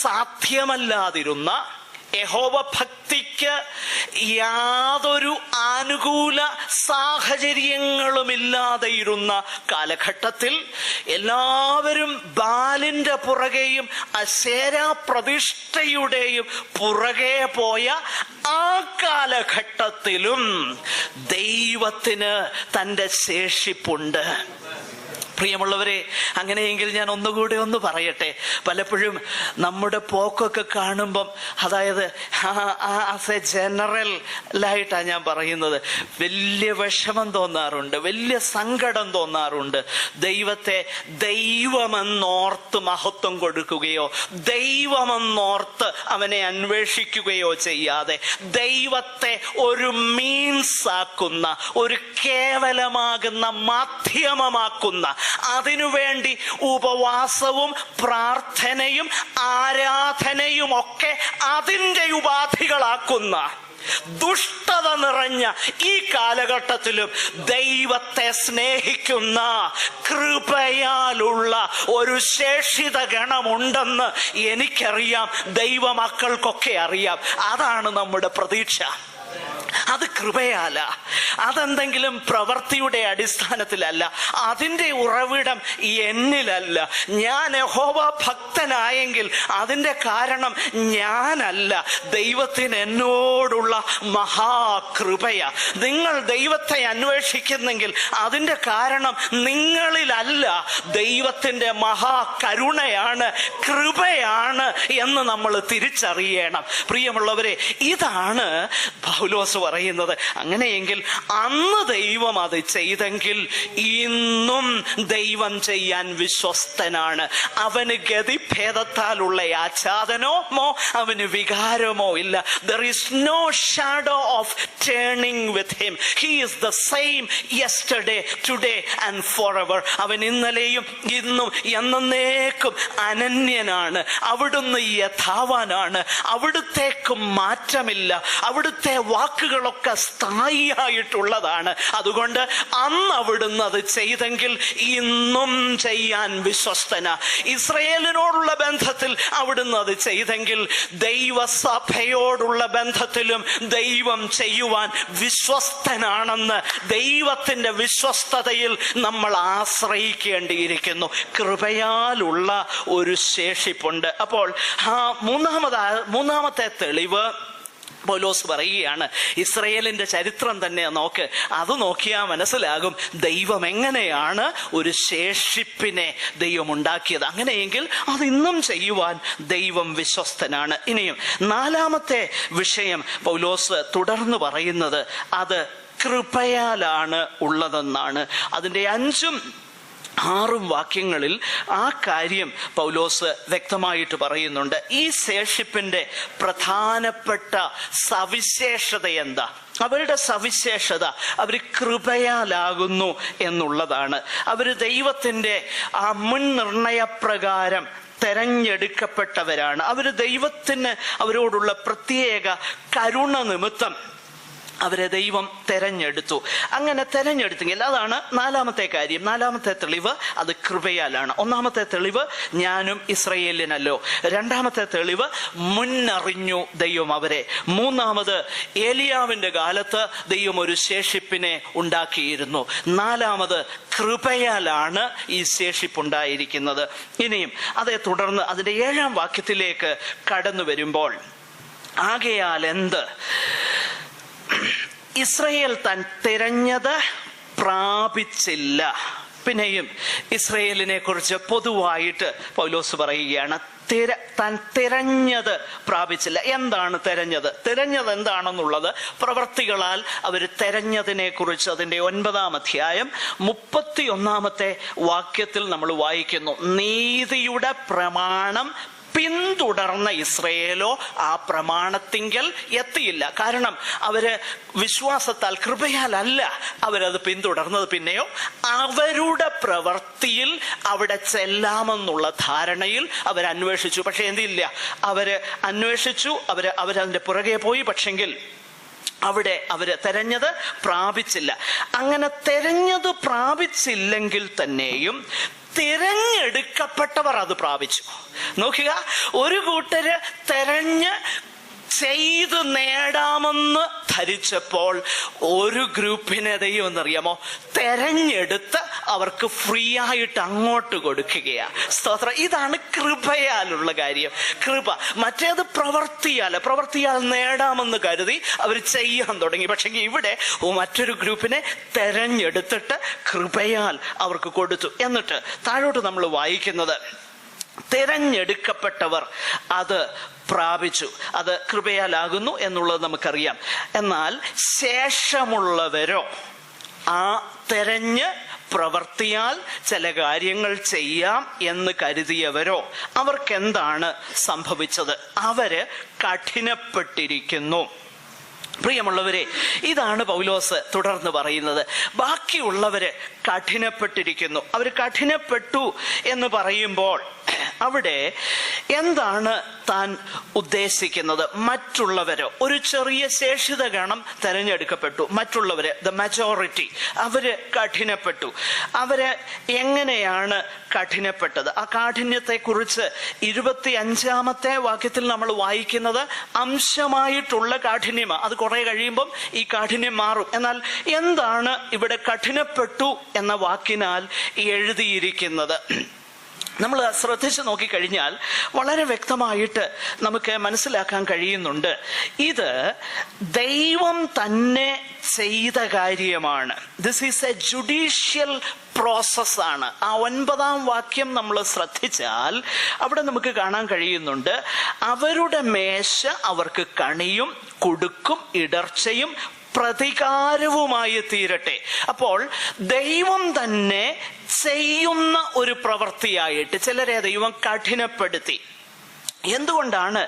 സാധ്യമല്ലാതിരുന്ന, യഹോവ ഭക്തിക്ക് യാതൊരു അനുകൂല സാഹചര്യങ്ങളുമില്ലാതെ ഇരുന്ന കാലഘട്ടത്തിൽ, എല്ലാവരും ബാലിന്റെ പുറകെയും അശേരാ പ്രതിഷ്ഠയുടെയും പുറകെ പോയ ആ കാലഘട്ടത്തിലും ദൈവത്തിന് തൻ്റെ ശേഷിപ്പുണ്ട്. പ്രിയമുള്ളവരെ, അങ്ങനെയെങ്കിൽ ഞാൻ ഒന്നുകൂടെ ഒന്ന് പറയട്ടെ. പലപ്പോഴും നമ്മുടെ പോക്കൊക്കെ കാണുമ്പം, അതായത് ആസ് എ ജനറലായിട്ടാണ് ഞാൻ പറയുന്നത്, വലിയ വിഷമം തോന്നാറുണ്ട്, വലിയ സങ്കടം തോന്നാറുണ്ട്. ദൈവത്തെ ദൈവമെന്നോർത്ത് മഹത്വം കൊടുക്കുകയോ ദൈവമെന്നോർത്ത് അവനെ അന്വേഷിക്കുകയോ ചെയ്യാതെ, ദൈവത്തെ ഒരു മീൻസ് ആക്കുന്ന, ഒരു കേവലമാകുന്ന മാധ്യമമാക്കുന്ന, അതിനുവേണ്ടി ഉപവാസവും പ്രാർത്ഥനയും ആരാധനയും ഒക്കെ അതിൻ്റെ ഉപാധികളാക്കുന്ന ദുഷ്ടത നിറഞ്ഞ ഈ കാലഘട്ടത്തിലും ദൈവത്തെ സ്നേഹിക്കുന്ന കൃപയാലുള്ള ഒരു ശേഷിത ഗണമുണ്ടെന്ന് എനിക്കറിയാം, ദൈവമക്കൾക്കൊക്കെ അറിയാം. അതാണ് നമ്മുടെ പ്രതീക്ഷ. അത് കൃപയാല, അതെന്തെങ്കിലും പ്രവൃത്തിയുടെ അടിസ്ഥാനത്തിലല്ല, അതിൻ്റെ ഉറവിടം എന്നിലല്ല. ഞാൻ യഹോവ ഭക്തനായെങ്കിൽ അതിൻ്റെ കാരണം ഞാനല്ല, ദൈവത്തിന് എന്നോടുള്ള മഹാകൃപയാ. നിങ്ങൾ ദൈവത്തെ അന്വേഷിക്കുന്നെങ്കിൽ അതിൻ്റെ കാരണം നിങ്ങളിലല്ല, ദൈവത്തിൻ്റെ മഹാകരുണയാണ്, കൃപയാണ് എന്ന് നമ്മൾ തിരിച്ചറിയണം. പ്രിയമുള്ളവരെ, ഇതാണ് പൗലോസ് പറയുന്നത്. അങ്ങനെയെങ്കിൽ അന്ന് ദൈവം അത് ചെയ്തെങ്കിൽ ഇന്നും ദൈവം ചെയ്യാൻ വിശ്വസ്തനാണ്. അവന് ഗതിഭേദത്താലുള്ള ആച്ഛാദനമോ അവന് വികാരമോ ഇല്ല. There is no shadow of turning with him. He is the same yesterday, today and forever. അവൻ ഇന്നലെയും ഇന്നും എന്നേക്കും അനന്യനാണ്. അവിടുന്ന് യഥാവാനാണ്. അവിടുത്തേക്ക് മാറ്റമില്ല. അവിടുത്തെ വാക്കുകളൊക്കെ സ്ഥായിയായിട്ടുള്ളതാണ്. അതുകൊണ്ട് അന്ന് അവിടുന്ന് അത് ചെയ്തെങ്കിൽ ഇന്നും ചെയ്യാൻ വിശ്വസ്തന. ഇസ്രയേലിനോടുള്ള ബന്ധത്തിൽ അവിടുന്ന് അത് ചെയ്തെങ്കിൽ ദൈവസഭയോടുള്ള ബന്ധത്തിലും ദൈവം ചെയ്യുവാൻ വിശ്വസ്തനാണെന്ന് ദൈവത്തിന്റെ വിശ്വസ്തതയിൽ നമ്മൾ ആശ്രയിക്കേണ്ടിയിരിക്കുന്നു. കൃപയാലുള്ള ഒരു ശേഷിപ്പുണ്ട്. അപ്പോൾ മൂന്നാമത്തെ തെളിവ് പൗലോസ് പറയുകയാണ്. ഇസ്രയേലിന്റെ ചരിത്രം തന്നെ നോക്ക്, അത് നോക്കിയാൽ മനസ്സിലാകും ദൈവം എങ്ങനെയാണ് ഒരു ശേഷിപ്പിനെ ദൈവം ഉണ്ടാക്കിയത്. അങ്ങനെയെങ്കിൽ അത് ഇന്നും ചെയ്യുവാൻ ദൈവം വിശ്വസ്തനാണ്. ഇനിയും നാലാമത്തെ വിഷയം പൗലോസ് തുടർന്ന് പറയുന്നത് അത് കൃപയാലാണ് ഉള്ളതെന്നാണ്. അതിൻ്റെ 5ഉം 6ഉം വാക്യങ്ങളിൽ ആ കാര്യം പൗലോസ് വ്യക്തമായിട്ട് പറയുന്നുണ്ട്. ഈ ശേഷിപ്പിന്റെ പ്രധാനപ്പെട്ട സവിശേഷത എന്താ? അവരുടെ സവിശേഷത അവർ കൃപയാലാകുന്നു എന്നുള്ളതാണ്. അവർ ദൈവത്തിൻ്റെ ആ മുൻ നിർണയപ്രകാരം തെരഞ്ഞെടുക്കപ്പെട്ടവരാണ്. അവർ ദൈവത്തിന് അവരോടുള്ള പ്രത്യേക കരുണ നിമിത്തം അവരെ ദൈവം തെരഞ്ഞെടുത്തു. അങ്ങനെ തെരഞ്ഞെടുത്തെങ്കിൽ അതാണ് നാലാമത്തെ കാര്യം. നാലാമത്തെ തെളിവ് അത് കൃപയാലാണ്. ഒന്നാമത്തെ തെളിവ് ഞാനും ഇസ്രായേലിനല്ലോ. രണ്ടാമത്തെ തെളിവ് മുന്നറിഞ്ഞു ദൈവം അവരെ. മൂന്നാമത് ഏലിയാവിൻ്റെ കാലത്ത് ദൈവം ഒരു ശേഷിപ്പിനെ ഉണ്ടാക്കിയിരുന്നു. നാലാമത് കൃപയാലാണ് ഈ ശേഷിപ്പുണ്ടായിരിക്കുന്നത്. ഇനിയും അതേ തുടർന്ന് അതിൻ്റെ 7-ാം വാക്യത്തിലേക്ക് കടന്നു വരുമ്പോൾ, ആകയാൽ എന്ത്? ഇസ്രായേൽ താൻ തിരഞ്ഞത് പ്രാപിച്ചില്ല. പിന്നെയും ഇസ്രായേലിനെ കുറിച്ച് പൊതുവായിട്ട് പൗലോസ് പറയുകയാണ്, താൻ തിരഞ്ഞത് പ്രാപിച്ചില്ല. എന്താണ് തിരഞ്ഞത്? തിരഞ്ഞത് എന്താണെന്നുള്ളത് പ്രവൃത്തികളാൽ അവർ തിരഞ്ഞതിനെ കുറിച്ച് അതിൻ്റെ 9-ാം അധ്യായം 31-ാമത്തെ വാക്യത്തിൽ നമ്മൾ വായിക്കുന്നു. നീതിയുടെ പ്രമാണം പിന്തുടർന്ന ഇസ്രായേലോ ആ പ്രമാണത്തിങ്കൽ എത്തിയില്ല. കാരണം അവര് വിശ്വാസത്താൽ, കൃപയാലല്ല അവരത് പിന്തുടർന്നത്. പിന്നെയോ അവരുടെ പ്രവൃത്തിയിൽ അവിടെ ചെല്ലാമെന്നുള്ള ധാരണയിൽ അവരന്വേഷിച്ചു. പക്ഷെ എന്തില്ല, അവര് അന്വേഷിച്ചു, അവരതിൻ്റെ പുറകെ പോയി. പക്ഷെങ്കിൽ അവിടെ അവര് തെരഞ്ഞത് പ്രാപിച്ചില്ല. അങ്ങനെ തെരഞ്ഞത് പ്രാപിച്ചില്ലെങ്കിൽ തന്നെയും തിരഞ്ഞെടുക്കപ്പെട്ടവർ അത് പ്രാപിച്ചു. നോക്കുക, ഒരു കൂട്ടര് തെരഞ്ഞ് ചെയ്ത് നേടാമെന്ന് ധരിച്ചപ്പോൾ ഒരു ഗ്രൂപ്പിനെ ദൈവം എന്നറിയാമോ തെരഞ്ഞെടുത്ത് അവർക്ക് ഫ്രീ ആയിട്ട് അങ്ങോട്ട് കൊടുക്കുകയാണ്. സ്തോത്രം. ഇതാണ് കൃപയാലുള്ള കാര്യം. കൃപ. മറ്റേത് പ്രവൃത്തിയാൽ നേടാമെന്ന് കരുതി അവർ ചെയ്യാൻ തുടങ്ങി. പക്ഷെ ഇവിടെ മറ്റൊരു ഗ്രൂപ്പിനെ തെരഞ്ഞെടുത്തിട്ട് കൃപയാൽ അവർക്ക് കൊടുത്തു. എന്നിട്ട് താഴോട്ട് നമ്മൾ വായിക്കുന്നത്, തിരഞ്ഞെടുക്കപ്പെട്ടവർ അത് പ്രാപിച്ചു. അത് കൃപയാലാകുന്നു എന്നുള്ളത് നമുക്കറിയാം. എന്നാൽ ശേഷമുള്ളവരോ, ആ തെരഞ്ഞ് പ്രവർത്തിയാൽ ചില കാര്യങ്ങൾ ചെയ്യാം എന്ന് കരുതിയവരോ, അവർക്കെന്താണ് സംഭവിച്ചത്? അവര് കഠിനപ്പെട്ടിരിക്കുന്നു. പ്രിയമുള്ളവരെ, ഇതാണ് പൗലോസ് തുടർന്ന് പറയുന്നത്. ബാക്കിയുള്ളവര് കഠിനപ്പെട്ടിരിക്കുന്നു. അവർ കഠിനപ്പെട്ടു എന്ന് പറയുമ്പോൾ അവിടെ എന്താണ് താൻ ഉദ്ദേശിക്കുന്നത്? മറ്റുള്ളവരോ, ഒരു ചെറിയ ശേഷിത ഗണം തെരഞ്ഞെടുക്കപ്പെട്ടു. മറ്റുള്ളവര്, ദ മെജോറിറ്റി, അവര് കഠിനപ്പെട്ടു. അവര് എങ്ങനെയാണ് കഠിനപ്പെട്ടത്? ആ കാഠിന്യത്തെ കുറിച്ച് 25-ാമത്തെ വാക്യത്തിൽ നമ്മൾ വായിക്കുന്നത് അംശമായിട്ടുള്ള കാഠിന്യമാണ്. അത് കുറെ കഴിയുമ്പം ഈ കാഠിന്യം മാറും. എന്നാൽ എന്താണ് ഇവിടെ കഠിനപ്പെട്ടു എന്ന വാക്കിനാൽ എഴുതിയിരിക്കുന്നത്? നമ്മൾ ശ്രദ്ധിച്ച് നോക്കിക്കഴിഞ്ഞാൽ വളരെ വ്യക്തമായിട്ട് നമുക്ക് മനസ്സിലാക്കാൻ കഴിയുന്നുണ്ട്. ഇത് ദൈവം തന്നെ ചെയ്ത കാര്യമാണ്. ദിസ് ഈസ് എ ജുഡീഷ്യൽ പ്രോസസ്സാണ്. ആ 9-ാം വാക്യം നമ്മൾ ശ്രദ്ധിച്ചാൽ അവിടെ നമുക്ക് കാണാൻ കഴിയുന്നുണ്ട്, അവരുടെ മേശ അവർക്ക് കണിയും കുടുക്കും ഇടർച്ചയും പ്രതികാരവുമായി തീരട്ടെ. അപ്പോൾ ദൈവം തന്നെ ചെയ്യുന്ന ഒരു പ്രവൃത്തിയായിട്ട് ചിലരെ ദൈവം കഠിനപ്പെടുത്തി. എന്തുകൊണ്ടാണ്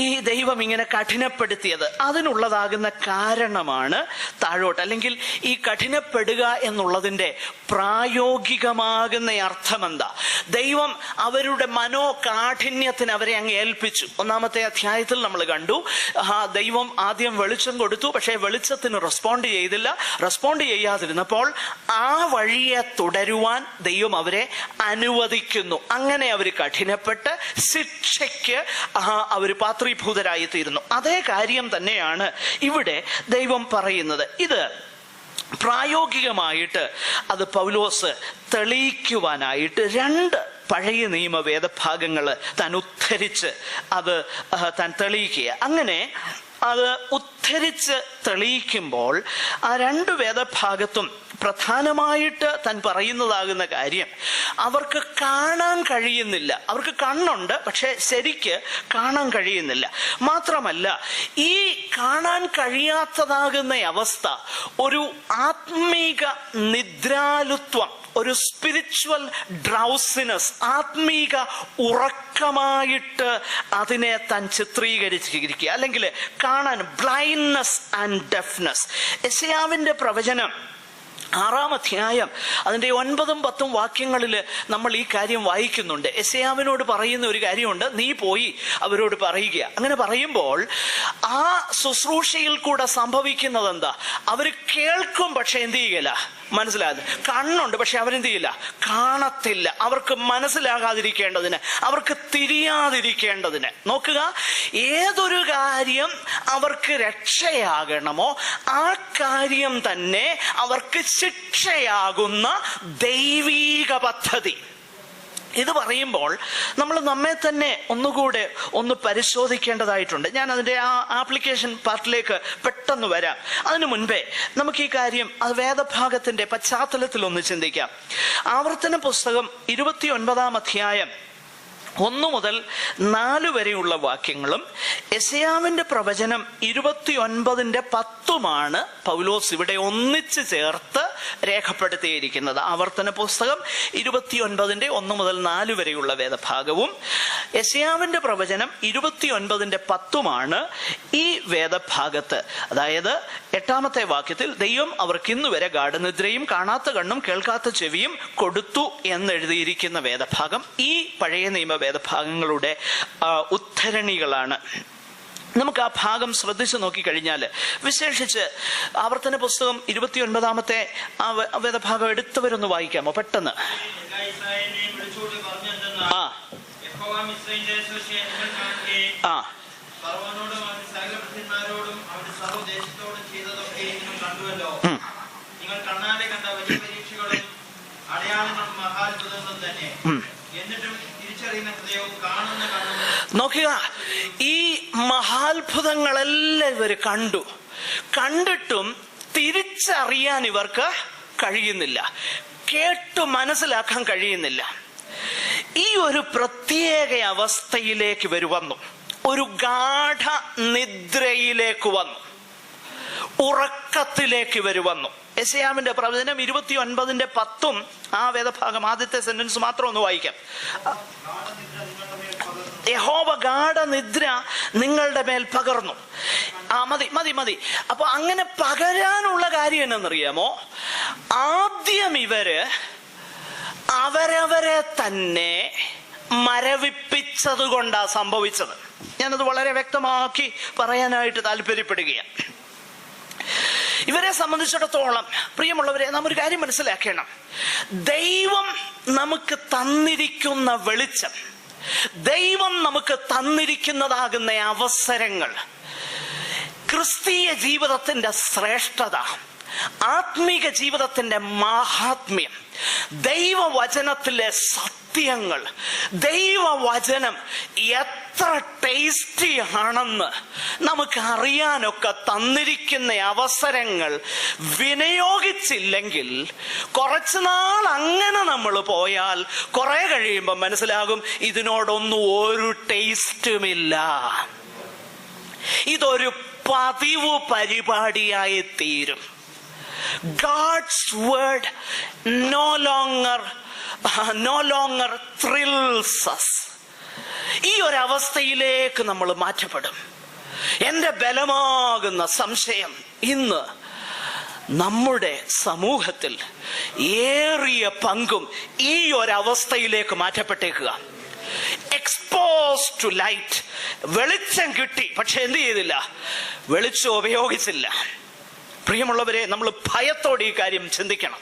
ഈ ദൈവം ഇങ്ങനെ കഠിനപ്പെടുത്തിയത്? അതിനുള്ളതാകുന്ന കാരണമാണ് താഴോട്ട്, അല്ലെങ്കിൽ ഈ കഠിനപ്പെടുക എന്നുള്ളതിൻ്റെ പ്രായോഗികമാകുന്ന അർത്ഥം എന്താ? ദൈവം അവരുടെ മനോകാഠിന്യത്തിന് അവരെ അങ്ങ് ഏൽപ്പിച്ചു. 1-ാമത്തെ അധ്യായത്തിൽ നമ്മൾ കണ്ടു, ദൈവം ആദ്യം വെളിച്ചം കൊടുത്തു. പക്ഷേ വെളിച്ചത്തിന് റെസ്പോണ്ട് ചെയ്തില്ല. റെസ്പോണ്ട് ചെയ്യാതിരുന്നപ്പോൾ ആ വഴിയെ തുടരുവാൻ ദൈവം അവരെ അനുവദിക്കുന്നു. അങ്ങനെ അവർ കഠിനപ്പെട്ട് ശിക്ഷയ്ക്ക് അവർ പാത്രീഭൂതരായി തീരുന്നു. അതേ കാര്യം തന്നെയാണ് ഇവിടെ ദൈവം പറയുന്നത്. ഇത് പ്രായോഗികമായിട്ട് അത് പൗലോസ് തെളിയിക്കുവാനായിട്ട് 2 പഴയ നിയമ വേദഭാഗങ്ങൾ താൻ ഉദ്ധരിച്ച് അത് താൻ തെളിയിക്കുക. അങ്ങനെ അത് ഉദ്ധരിച്ച് തെളിയിക്കുമ്പോൾ ആ 2 വേദഭാഗത്തും പ്രധാനമായിട്ട് താൻ പറയുന്നതാകുന്ന കാര്യം, അവർക്ക് കാണാൻ കഴിയുന്നില്ല. അവർക്ക് കണ്ണുണ്ട്, പക്ഷെ ശരിക്ക് കാണാൻ കഴിയുന്നില്ല. മാത്രമല്ല, ഈ കാണാൻ കഴിയാത്തതാകുന്ന അവസ്ഥ ഒരു ആത്മീക നിദ്രാലുത്വം, ഒരു സ്പിരിച്വൽ ഡ്രൗസിനെസ്, ആത്മീക ഉറക്കമായിട്ട് അതിനെ താൻ ചിത്രീകരിച്ചിരിക്കുക, അല്ലെങ്കിൽ കാണാൻ ബ്ലൈൻഡ്നെസ് ആൻഡ് ഡെഫ്നെസ്. യെശയ്യാവിന്റെ പ്രവചനം 6-ാം അധ്യായം അതിൻ്റെ 9-10 വാക്യങ്ങളിൽ നമ്മൾ ഈ കാര്യം വായിക്കുന്നുണ്ട്. യെശയ്യാവിനോട് പറയുന്ന ഒരു കാര്യമുണ്ട്, നീ പോയി അവരോട് പറയുക. അങ്ങനെ പറയുമ്പോൾ ആ ശുശ്രൂഷയിൽ കൂടെ സംഭവിക്കുന്നത് എന്താ? അവർ കേൾക്കും, പക്ഷെ എന്ത് ചെയ്യില്ല, മനസ്സിലാകും. കണ്ണുണ്ട്, പക്ഷെ അവരെന്ത് ചെയ്യില്ല, കാണത്തില്ല. അവർക്ക് മനസ്സിലാകാതിരിക്കേണ്ടതിന്, അവർക്ക് തിരിയാതിരിക്കേണ്ടതിന്. നോക്കുക, ഏതൊരു കാര്യം അവർക്ക് രക്ഷയാകണമോ ആ കാര്യം തന്നെ അവർക്ക് ശിക്ഷയാകുന്ന ദൈവീക പദ്ധതി. ഇത് പറയുമ്പോൾ നമ്മൾ നമ്മെ തന്നെ ഒന്നുകൂടെ ഒന്ന് പരിശോധിക്കേണ്ടതായിട്ടുണ്ട്. ഞാൻ അതിൻ്റെ ആ ആപ്ലിക്കേഷൻ പാർട്ടിലേക്ക് പെട്ടെന്ന് വരാം. അതിനു മുൻപേ നമുക്ക് ഈ കാര്യം അത് വേദഭാഗത്തിൻ്റെ പശ്ചാത്തലത്തിൽ ഒന്ന് ചിന്തിക്കാം. ആവർത്തന പുസ്തകം 29-ാം അധ്യായം 1 മുതൽ 4 വരെയുള്ള വാക്യങ്ങളും യെശയ്യാവിന്റെ പ്രവചനം 29-ന്റെ 10-മാണ് പൗലോസ് ഇവിടെ ഒന്നിച്ച് ചേർത്ത് രേഖപ്പെടുത്തിയിരിക്കുന്നത്. ആവർത്തന പുസ്തകം 29-ന്റെ 1 മുതൽ 4 വരെയുള്ള വേദഭാഗവും യെശയ്യാവിന്റെ പ്രവചനം 29-ന്റെ 10-മാണ് ഈ വേദഭാഗത്ത്. അതായത് 8-ാമത്തെ വാക്യത്തിൽ ദൈവം അവർക്ക് ഇന്നുവരെ ഗാഢനിദ്രയും കാണാത്ത കണ്ണും കേൾക്കാത്ത ചെവിയും കൊടുത്തു എന്നെഴുതിയിരിക്കുന്ന വേദഭാഗം ഈ പഴയ നിയമ വേദഭാഗങ്ങളുടെ ഉദ്ധരണികളാണ്. നമുക്ക് ആ ഭാഗം ശ്രദ്ധിച്ചു നോക്കിക്കഴിഞ്ഞാൽ, വിശേഷിച്ച് ആവർത്തന പുസ്തകം 29-ാമത്തെ ആ വേദഭാഗം എടുത്തവരൊന്ന് വായിക്കാമോ പെട്ടെന്ന്? നോക്കുക, ഈ മഹാത്ഭുതങ്ങളെല്ലാം ഇവർ കണ്ടിട്ടും തിരിച്ചറിയാൻ ഇവർക്ക് കഴിയുന്നില്ല, കേട്ടു മനസ്സിലാക്കാൻ കഴിയുന്നില്ല. ഈ ഒരു പ്രത്യേക അവസ്ഥയിലേക്ക് ഇവർ വന്നു, ഒരു ഗാഢ നിദ്രയിലേക്ക് വന്നു, ഉറക്കത്തിലേക്ക് ഇവർ വന്നു. യെശയ്യാവിന്റെ പ്രവചനം 29-ന്റെ 10-ഉം ആ വേദഭാഗം ആദ്യത്തെ സെന്റൻസ് മാത്രം ഒന്ന് വായിക്കാം. യഹോവ ഗാഢനിദ്ര നിങ്ങളുടെ മേൽ പകർന്നു. മതി. അപ്പൊ അങ്ങനെ പകരാനുള്ള കാര്യം എന്നറിയാമോ? ആദ്യം ഇവര് അവരവരെ തന്നെ മരവിപ്പിച്ചത് കൊണ്ടാ സംഭവിച്ചത്. ഞാനത് വളരെ വ്യക്തമാക്കി പറയാനായിട്ട് താല്പര്യപ്പെടുകയാണ്. ഇവരെ സംബന്ധിച്ചിടത്തോളം പ്രിയമുള്ളവരെ, നാം ഒരു കാര്യം മനസ്സിലാക്കണം. ദൈവം നമുക്ക് തന്നിരിക്കുന്ന വെളിച്ചം, ദൈവം നമുക്ക് തന്നിരിക്കുന്നതാകുന്ന അവസരങ്ങൾ, ക്രിസ്തീയ ജീവിതത്തിന്റെ ശ്രേഷ്ഠത, ആത്മീക ജീവിതത്തിന്റെ മാഹാത്മ്യം, ദൈവവചനത്തിലെ സത്യങ്ങൾ, ദൈവവചനം എത്ര ടേസ്റ്റി ആണെന്ന് നമുക്ക് അറിയാനൊക്കെ തന്നിരിക്കുന്ന അവസരങ്ങൾ വിനിയോഗിച്ചില്ലെങ്കിൽ, കുറച്ചുനാൾ അങ്ങനെ നമ്മൾ പോയാൽ കുറെ കഴിയുമ്പോൾ മനസ്സിലാകും ഇതിനോടൊന്നും ഒരു ടേസ്റ്റുമില്ല. ഇതൊരു പതിവ് പരിപാടിയായി തീരും. God's word no longer thrills us. ഈ ഒരവസ്ഥയിലേക്ക് നമ്മൾ മാറ്റപ്പെടും. എൻ്റെ ബലമാകുന്ന സംശയം ഇന്ന് നമ്മുടെ സമൂഹത്തിൽ ഏറിയ പങ്കും ഈ ഒരവസ്ഥയിലേക്ക് മാറ്റപ്പെട്ടേക്കുക. എക്സ്പോസ് ടു ലൈറ്റ്, വെളിച്ചം കിട്ടി, പക്ഷെ എന്ത് ചെയ്തില്ല, വെളിച്ചം ഉപയോഗിച്ചില്ല. പ്രിയമുള്ളവരെ, നമ്മൾ ഭയത്തോടെ ഈ കാര്യം ചിന്തിക്കണം.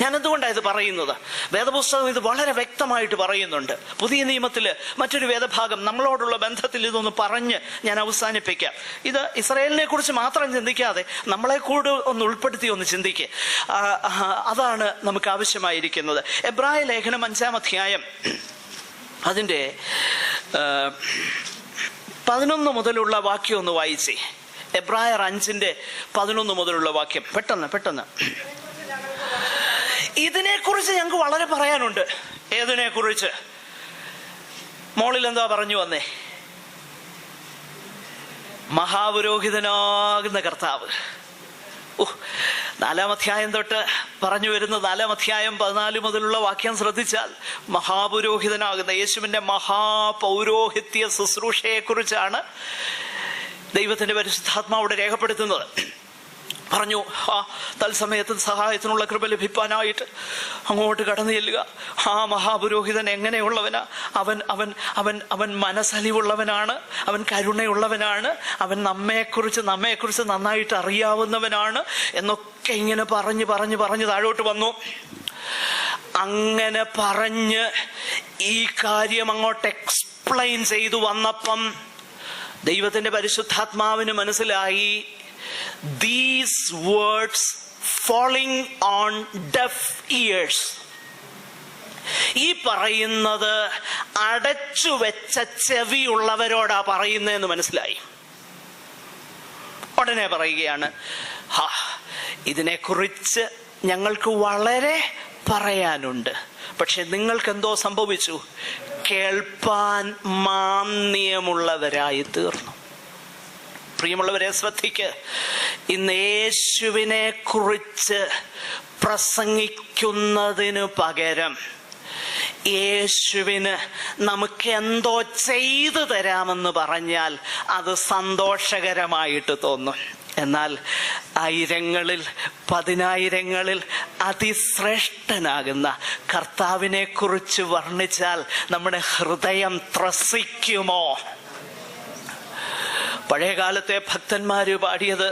ഞാൻ എന്തുകൊണ്ടാണ് ഇത് പറയുന്നത്? വേദപുസ്തകം ഇത് വളരെ വ്യക്തമായിട്ട് പറയുന്നുണ്ട്. പുതിയ നിയമത്തിൽ മറ്റൊരു വേദഭാഗം നമ്മളോടുള്ള ബന്ധത്തിൽ ഇതൊന്ന് പറഞ്ഞ് ഞാൻ അവസാനിപ്പിക്കാം. ഇത് ഇസ്രായേലിനെ കുറിച്ച് മാത്രം ചിന്തിക്കാതെ നമ്മളെ കൂടെ ഒന്ന് ഉൾപ്പെടുത്തി ഒന്ന് ചിന്തിക്കുക. അതാണ് നമുക്ക് ആവശ്യമായിരിക്കുന്നത്. എബ്രായ ലേഖനം 5-ാം അധ്യായം അതിൻ്റെ 11 മുതലുള്ള വാക്യം ഒന്ന് വായിച്ചേ. എബ്രായർ 5-11 മുതലുള്ള വാക്യം പെട്ടെന്ന്. ഇതിനെക്കുറിച്ച് ഞങ്ങൾക്ക് വളരെ പറയാനുണ്ട്. ഏതിനെ കുറിച്ച്? മോളിൽ എന്താ പറഞ്ഞു വന്നേ? മഹാപുരോഹിതനാകുന്ന കർത്താവ്. 4-ാം അധ്യായം തൊട്ട് പറഞ്ഞു വരുന്ന 4-ാം അധ്യായം 14 മുതലുള്ള വാക്യം ശ്രദ്ധിച്ചാൽ മഹാപുരോഹിതനാകുന്ന യേശുവിൻ്റെ മഹാപൗരോഹിത്യ ശുശ്രൂഷയെക്കുറിച്ചാണ് ദൈവത്തിൻ്റെ പരിശുദ്ധാത്മാവോട് രേഖപ്പെടുത്തുന്നത്. പറഞ്ഞു, തത്സമയത്ത് സഹായത്തിനുള്ള കൃപ ലഭിക്കാനായിട്ട് അങ്ങോട്ട് കടന്നു ചെല്ലുക. ആ മഹാപുരോഹിതൻ എങ്ങനെയുള്ളവനാ? അവൻ അവൻ അവൻ അവൻ മനസ്സലിവുള്ളവനാണ്, അവൻ കരുണയുള്ളവനാണ്, അവൻ നമ്മെക്കുറിച്ച് നന്നായിട്ട് അറിയാവുന്നവനാണ് എന്നൊക്കെ ഇങ്ങനെ പറഞ്ഞ് താഴോട്ട് വന്നു. അങ്ങനെ പറഞ്ഞ് ഈ കാര്യം അങ്ങോട്ട് എക്സ്പ്ലെയിൻ ചെയ്തു വന്നപ്പം ദൈവത്തിൻ്റെ പരിശുദ്ധാത്മാവിന് മനസ്സിലായി, these words falling on deaf ears. ഈ പറയുന്നത് അടച്ചു വെച്ച ചെവിയുള്ളവരോടാ പറയുന്നതെന്ന് മനസ്സിലായി. ഉടനെ പറയുകയാണ്, ഇതിനെക്കുറിച്ച് ഞങ്ങൾക്ക് വളരെ പറയാനുണ്ട്, പക്ഷെ നിങ്ങൾക്ക് എന്തോ സംഭവിച്ചു, കേൾപ്പാൻ മാന്യമുള്ളവരായി തീർന്നു. പ്രിയമുള്ളവരെ, ശ്രദ്ധിക്ക്. ഇന്ന് യേശുവിനെ കുറിച്ച് പ്രസംഗിക്കുന്നതിനു പകരം യേശുവിന് നമുക്ക് എന്തോ ചെയ്തു തരാമെന്ന് പറഞ്ഞാൽ അത് സന്തോഷകരമായിട്ട് തോന്നും. എന്നാൽ ആയിരങ്ങളിൽ 10,000-ങ്ങളിൽ അതിശ്രേഷ്ഠനാകുന്ന കർത്താവിനെ കുറിച്ച് വർണ്ണിച്ചാൽ നമ്മുടെ ഹൃദയം ത്രസിക്കുമോ? പഴയകാലത്തെ ഭക്തന്മാര് പാടിയത്,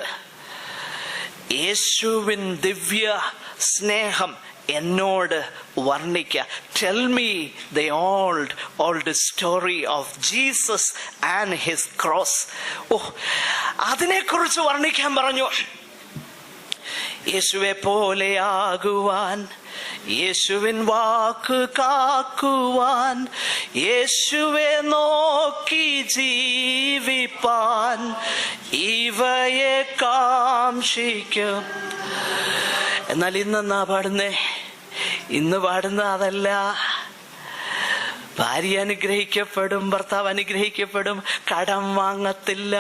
യേശുവിൻ ദിവ്യ സ്നേഹം എന്നോട് വർണ്ണിക്ക. Tell me the old story of Jesus and his cross. അതിനെക്കുറിച്ച് വർണ്ണിക്കാൻ പറഞ്ഞു. യേശുവെ പോലെയാകുവാൻ, യേശുവിൻ വാക്ക് കാക്കുവാൻ, യേശുവെ നോക്കി ജീവിപ്പാൻ ഇവയെ കാംക്ഷിക്കും. എന്നാൽ ഇന്നെന്നാ പാടുന്നേ? ഇന്ന് പാടുന്ന അതല്ല. ഭാര്യ അനുഗ്രഹിക്കപ്പെടും, ഭർത്താവ് അനുഗ്രഹിക്കപ്പെടും, കടം വാങ്ങത്തില്ല,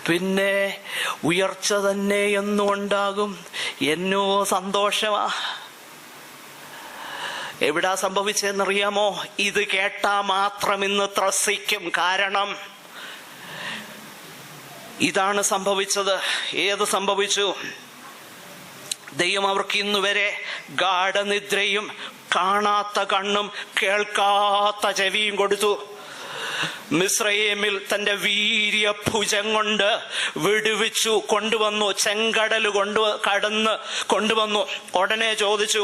പിന്നെ ഉയർച്ച തന്നെ എന്നും ഉണ്ടാകും, എന്നോ സന്തോഷമാ. എവിടാ സംഭവിച്ചതെന്നറിയാമോ? ഇത് കേട്ടാ മാത്രം ഇന്ന് ത്രസിക്കും. കാരണം ഇതാണ് സംഭവിച്ചത്. ഏത് സംഭവിച്ചു? ദൈവം അവർക്ക് ഇന്നുവരെ ഗാഢനിദ്രയും കാണാത്ത കണ്ണും കേൾക്കാത്ത ചെവിയും കൊടുത്തു. മിസ്രയീമിൽ തന്റെ വീര്യഭുജം കൊണ്ട് വിടുവിച്ചു കൊണ്ടുവന്നു. ചെങ്കടൽ കൊണ്ടുവന്നു. ഉടനെ ചോദിച്ചു,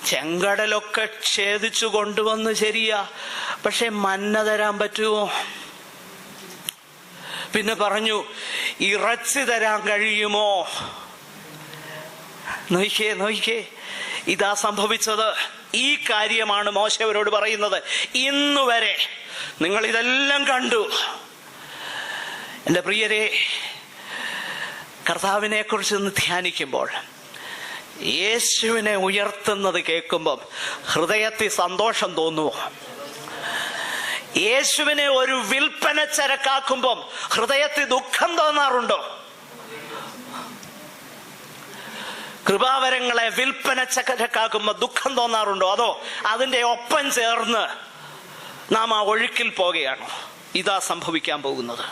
ചെങ്കടലൊക്കെ ഛേദിച്ചു കൊണ്ടുവന്ന് ശരിയാ, പക്ഷെ മന്ന തരാൻ പറ്റുമോ? പിന്നെ പറഞ്ഞു, ഇറച്ചി തരാൻ കഴിയുമോ? നോയിക്കേ, ഇതാ സംഭവിച്ചത്. ഈ കാര്യമാണ് മോശെ അവരോട് പറയുന്നത്. ഇന്നുവരെ നിങ്ങൾ ഇതെല്ലാം കണ്ടു. എൻ്റെ പ്രിയരെ, കർത്താവിനെ കുറിച്ച് ഒന്ന് ധ്യാനിക്കുമ്പോൾ, യേശുവിനെ ഉയർത്തുന്നത് കേൾക്കുമ്പം ഹൃദയത്തിൽ സന്തോഷം തോന്നുമോ? യേശുവിനെ ഒരു വിൽപ്പന ചരക്കാക്കുമ്പം ഹൃദയത്തിൽ ദുഃഖം തോന്നാറുണ്ടോ? കൃപാവരങ്ങളെ വിൽപ്പന ചരക്കാക്കുമ്പോൾ ദുഃഖം തോന്നാറുണ്ടോ? അതോ അതിൻ്റെ ഒപ്പം ചേർന്ന് നാം ആ ഒഴുക്കിൽ പോകുകയാണോ? ഇതാ സംഭവിക്കാൻ പോകുന്നത്.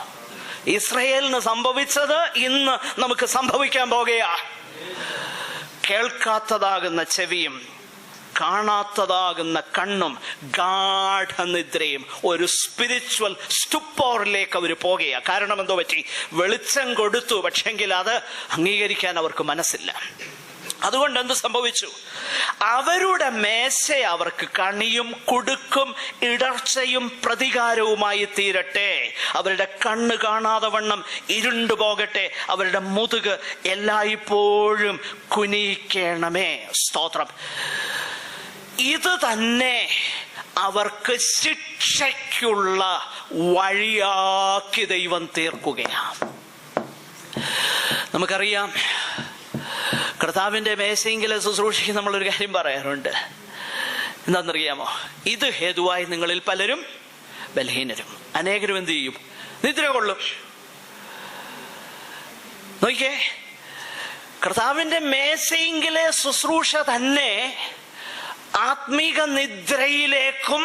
ഇസ്രയേലിന് സംഭവിച്ചത് ഇന്ന് നമുക്ക് സംഭവിക്കാൻ പോകുകയാ. കേൾക്കാത്തതാകുന്ന ചെവിയും കാണാത്തതാകുന്ന കണ്ണും ഗാഠനിദ്രയും ഒരു സ്പിരിച്വൽ സ്റ്റുപ്പോറിലേക്ക് അവർ പോകുകയാ. കാരണം എന്തോ പറ്റി? വെളിച്ചം കൊടുത്തു, പക്ഷെങ്കിൽ അത് അംഗീകരിക്കാൻ അവർക്ക് മനസ്സില്ല. അതുകൊണ്ട് എന്ത് സംഭവിച്ചു? അവരുടെ മേശ അവർക്ക് കണിയും കുടുക്കും ഇടർച്ചയും പ്രതികാരവുമായി തീരട്ടെ. അവരുടെ കണ്ണ് കാണാതെ വണ്ണം ഇരുണ്ടു പോകട്ടെ. അവരുടെ മുതുക് എല്ലായ്പ്പോഴും കുനിയിക്കണമേ. സ്തോത്രം. ഇത് തന്നെ അവർക്ക് ശിക്ഷയ്ക്കുള്ള വഴിയാക്കി ദൈവം തീർക്കുകയാണ്. നമുക്കറിയാം, കർത്താവിൻ്റെ മേശയെങ്കിലെ ശുശ്രൂഷയ്ക്ക് നമ്മളൊരു കാര്യം പറയാറുണ്ട്. എന്താണെന്നറിയാമോ? ഇത് ഹേതുവായി നിങ്ങളിൽ പലരും ബലഹീനരും അനേകരും എന്ത് ചെയ്യും? നിദ്ര കൊള്ളും. നോക്കിയേ, കർത്താവിന്റെ മേശയെങ്കിലെ ശുശ്രൂഷ തന്നെ ആത്മീക നിദ്രയിലേക്കും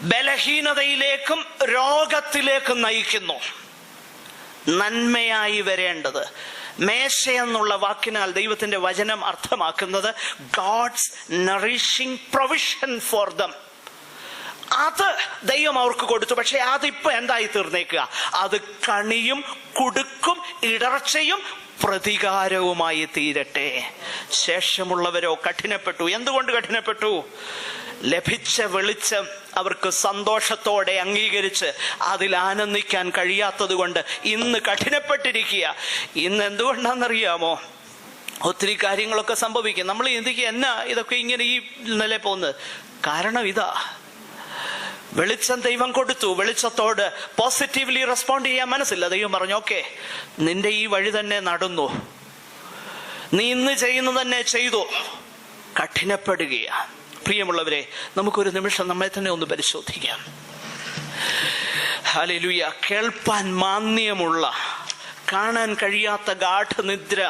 ബലഹീനതയിലേക്കും രോഗത്തിലേക്കും നയിക്കുന്നു. നന്മയായി വരേണ്ടത്, മേശ എന്നുള്ള വാക്കിനാൽ ദൈവത്തിന്റെ വചനം അർത്ഥമാക്കുന്നത് God's nourishing provision for them. അത് ദൈവം അവർക്ക് കൊടുത്തു. പക്ഷെ അതിപ്പോ എന്തായി തീർന്നേക്കുക? അത് കണിയും കുടുക്കും ഇടർച്ചയും പ്രതികാരവുമായി തീരട്ടെ. ശേഷമുള്ളവരോ കഠിനപ്പെട്ടു. എന്തുകൊണ്ട് കഠിനപ്പെട്ടു? ലഭിച്ച വെളിച്ചം അവർക്ക് സന്തോഷത്തോടെ അംഗീകരിച്ച് അതിൽ ആനന്ദിക്കാൻ കഴിയാത്തത് കൊണ്ട് ഇന്ന് കഠിനപ്പെട്ടിരിക്കുക. ഇന്ന് എന്തുകൊണ്ടാണെന്നറിയാമോ? ഒത്തിരി കാര്യങ്ങളൊക്കെ സംഭവിക്കും. നമ്മൾ ചിന്തിക്കുക, എന്നാ ഇതൊക്കെ ഇങ്ങനെ ഈ നില പോകുന്നത്? കാരണം ഇതാ, വെളിച്ചം ദൈവം കൊടുത്തു. വെളിച്ചത്തോട് പോസിറ്റീവ്ലി റെസ്പോണ്ട് ചെയ്യാൻ മനസ്സില്ല. ദൈവം പറഞ്ഞു, ഓക്കെ, നിന്റെ ഈ വഴി തന്നെ നടന്നു, നീ ഇന്ന് ചെയ്യുന്നത് തന്നെ ചെയ്തു. കഠിനപ്പെടുകയാണ്. പ്രിയമുള്ളവരെ, നമുക്കൊരു നിമിഷം നമ്മെ തന്നെ ഒന്ന് പരിശോധിക്കാം. ഹല്ലേലൂയ. കേൾപ്പാൻ മാന്യമുള്ള, കാണാൻ കഴിയാത്ത ഗാഠനിദ്ര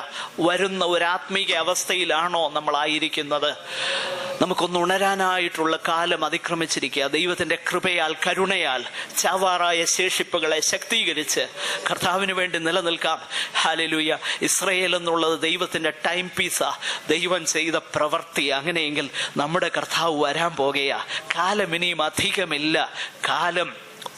വരുന്ന ഒരു ആത്മീക അവസ്ഥയിലാണോ നമ്മളായിരിക്കുന്നത്? നമുക്കൊന്ന് ഉണരാനായിട്ടുള്ള കാലം അതിക്രമിച്ചിരിക്കുക. ദൈവത്തിന്റെ കൃപയാൽ, കരുണയാൽ ചാവാറായ ശേഷിപ്പുകളെ ശക്തീകരിച്ച് കർത്താവിന് വേണ്ടി നിലനിൽക്കാം. ഹല്ലേലൂയ. ഇസ്രായേൽ എന്നുള്ളത് ദൈവത്തിന്റെ ടൈം പീസാ, ദൈവം ചെയ്ത പ്രവൃത്തി. അങ്ങനെയെങ്കിൽ നമ്മുടെ കർത്താവ് വരാൻ പോകുകയാ. കാലം ഇനിയും അധികമില്ല. കാലം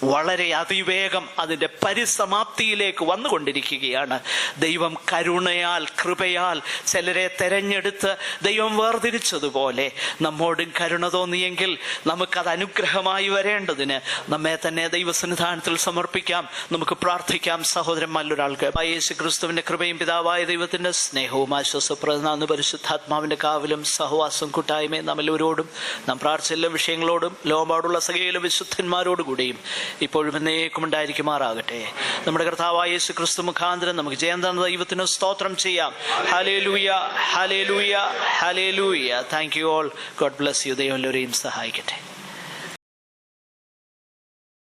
വളരെ അതിവേഗം അതിൻ്റെ പരിസമാപ്തിയിലേക്ക് വന്നുകൊണ്ടിരിക്കുകയാണ്. ദൈവം കരുണയാൽ, കൃപയാൽ ചിലരെ തെരഞ്ഞെടുത്ത് ദൈവം വേർതിരിച്ചതുപോലെ നമ്മോടും കരുണ തോന്നിയെങ്കിൽ നമുക്കത് അനുഗ്രഹമായി വരേണ്ടതിന് നമ്മെ തന്നെ ദൈവസന്നിധാനത്തിൽ സമർപ്പിക്കാം. നമുക്ക് പ്രാർത്ഥിക്കാം. സഹോദരന്മാരിലൊരാൾക്ക് യേശു ക്രിസ്തുവിന്റെ കൃപയും പിതാവായ ദൈവത്തിന്റെ സ്നേഹവും ആശ്വാസപ്രദമായ പരിശുദ്ധാത്മാവിന്റെ കാവലും സഹവാസവും കൂട്ടായ്മയും നമ്മളോരോടും നാം പ്രാർത്ഥിച്ച എല്ലാ വിഷയങ്ങളോടും ലോകപാടുള്ള സകല വിശുദ്ധന്മാരോടുകൂടിയും ഇപ്പോഴും എന്നേക്കും ഉണ്ടായിരിക്കുമാറാകട്ടെ. നമ്മുടെ കർത്താവായ യേശു ക്രിസ്തു മുഖാന്തരം നമുക്ക് ജയം തന്ന ദൈവത്തിന് സ്തോത്രം ചെയ്യാം. Hallelujah, hallelujah, hallelujah. Thank you all. God bless you. ദൈവം എല്ലാവരെയും സഹായിക്കട്ടെ.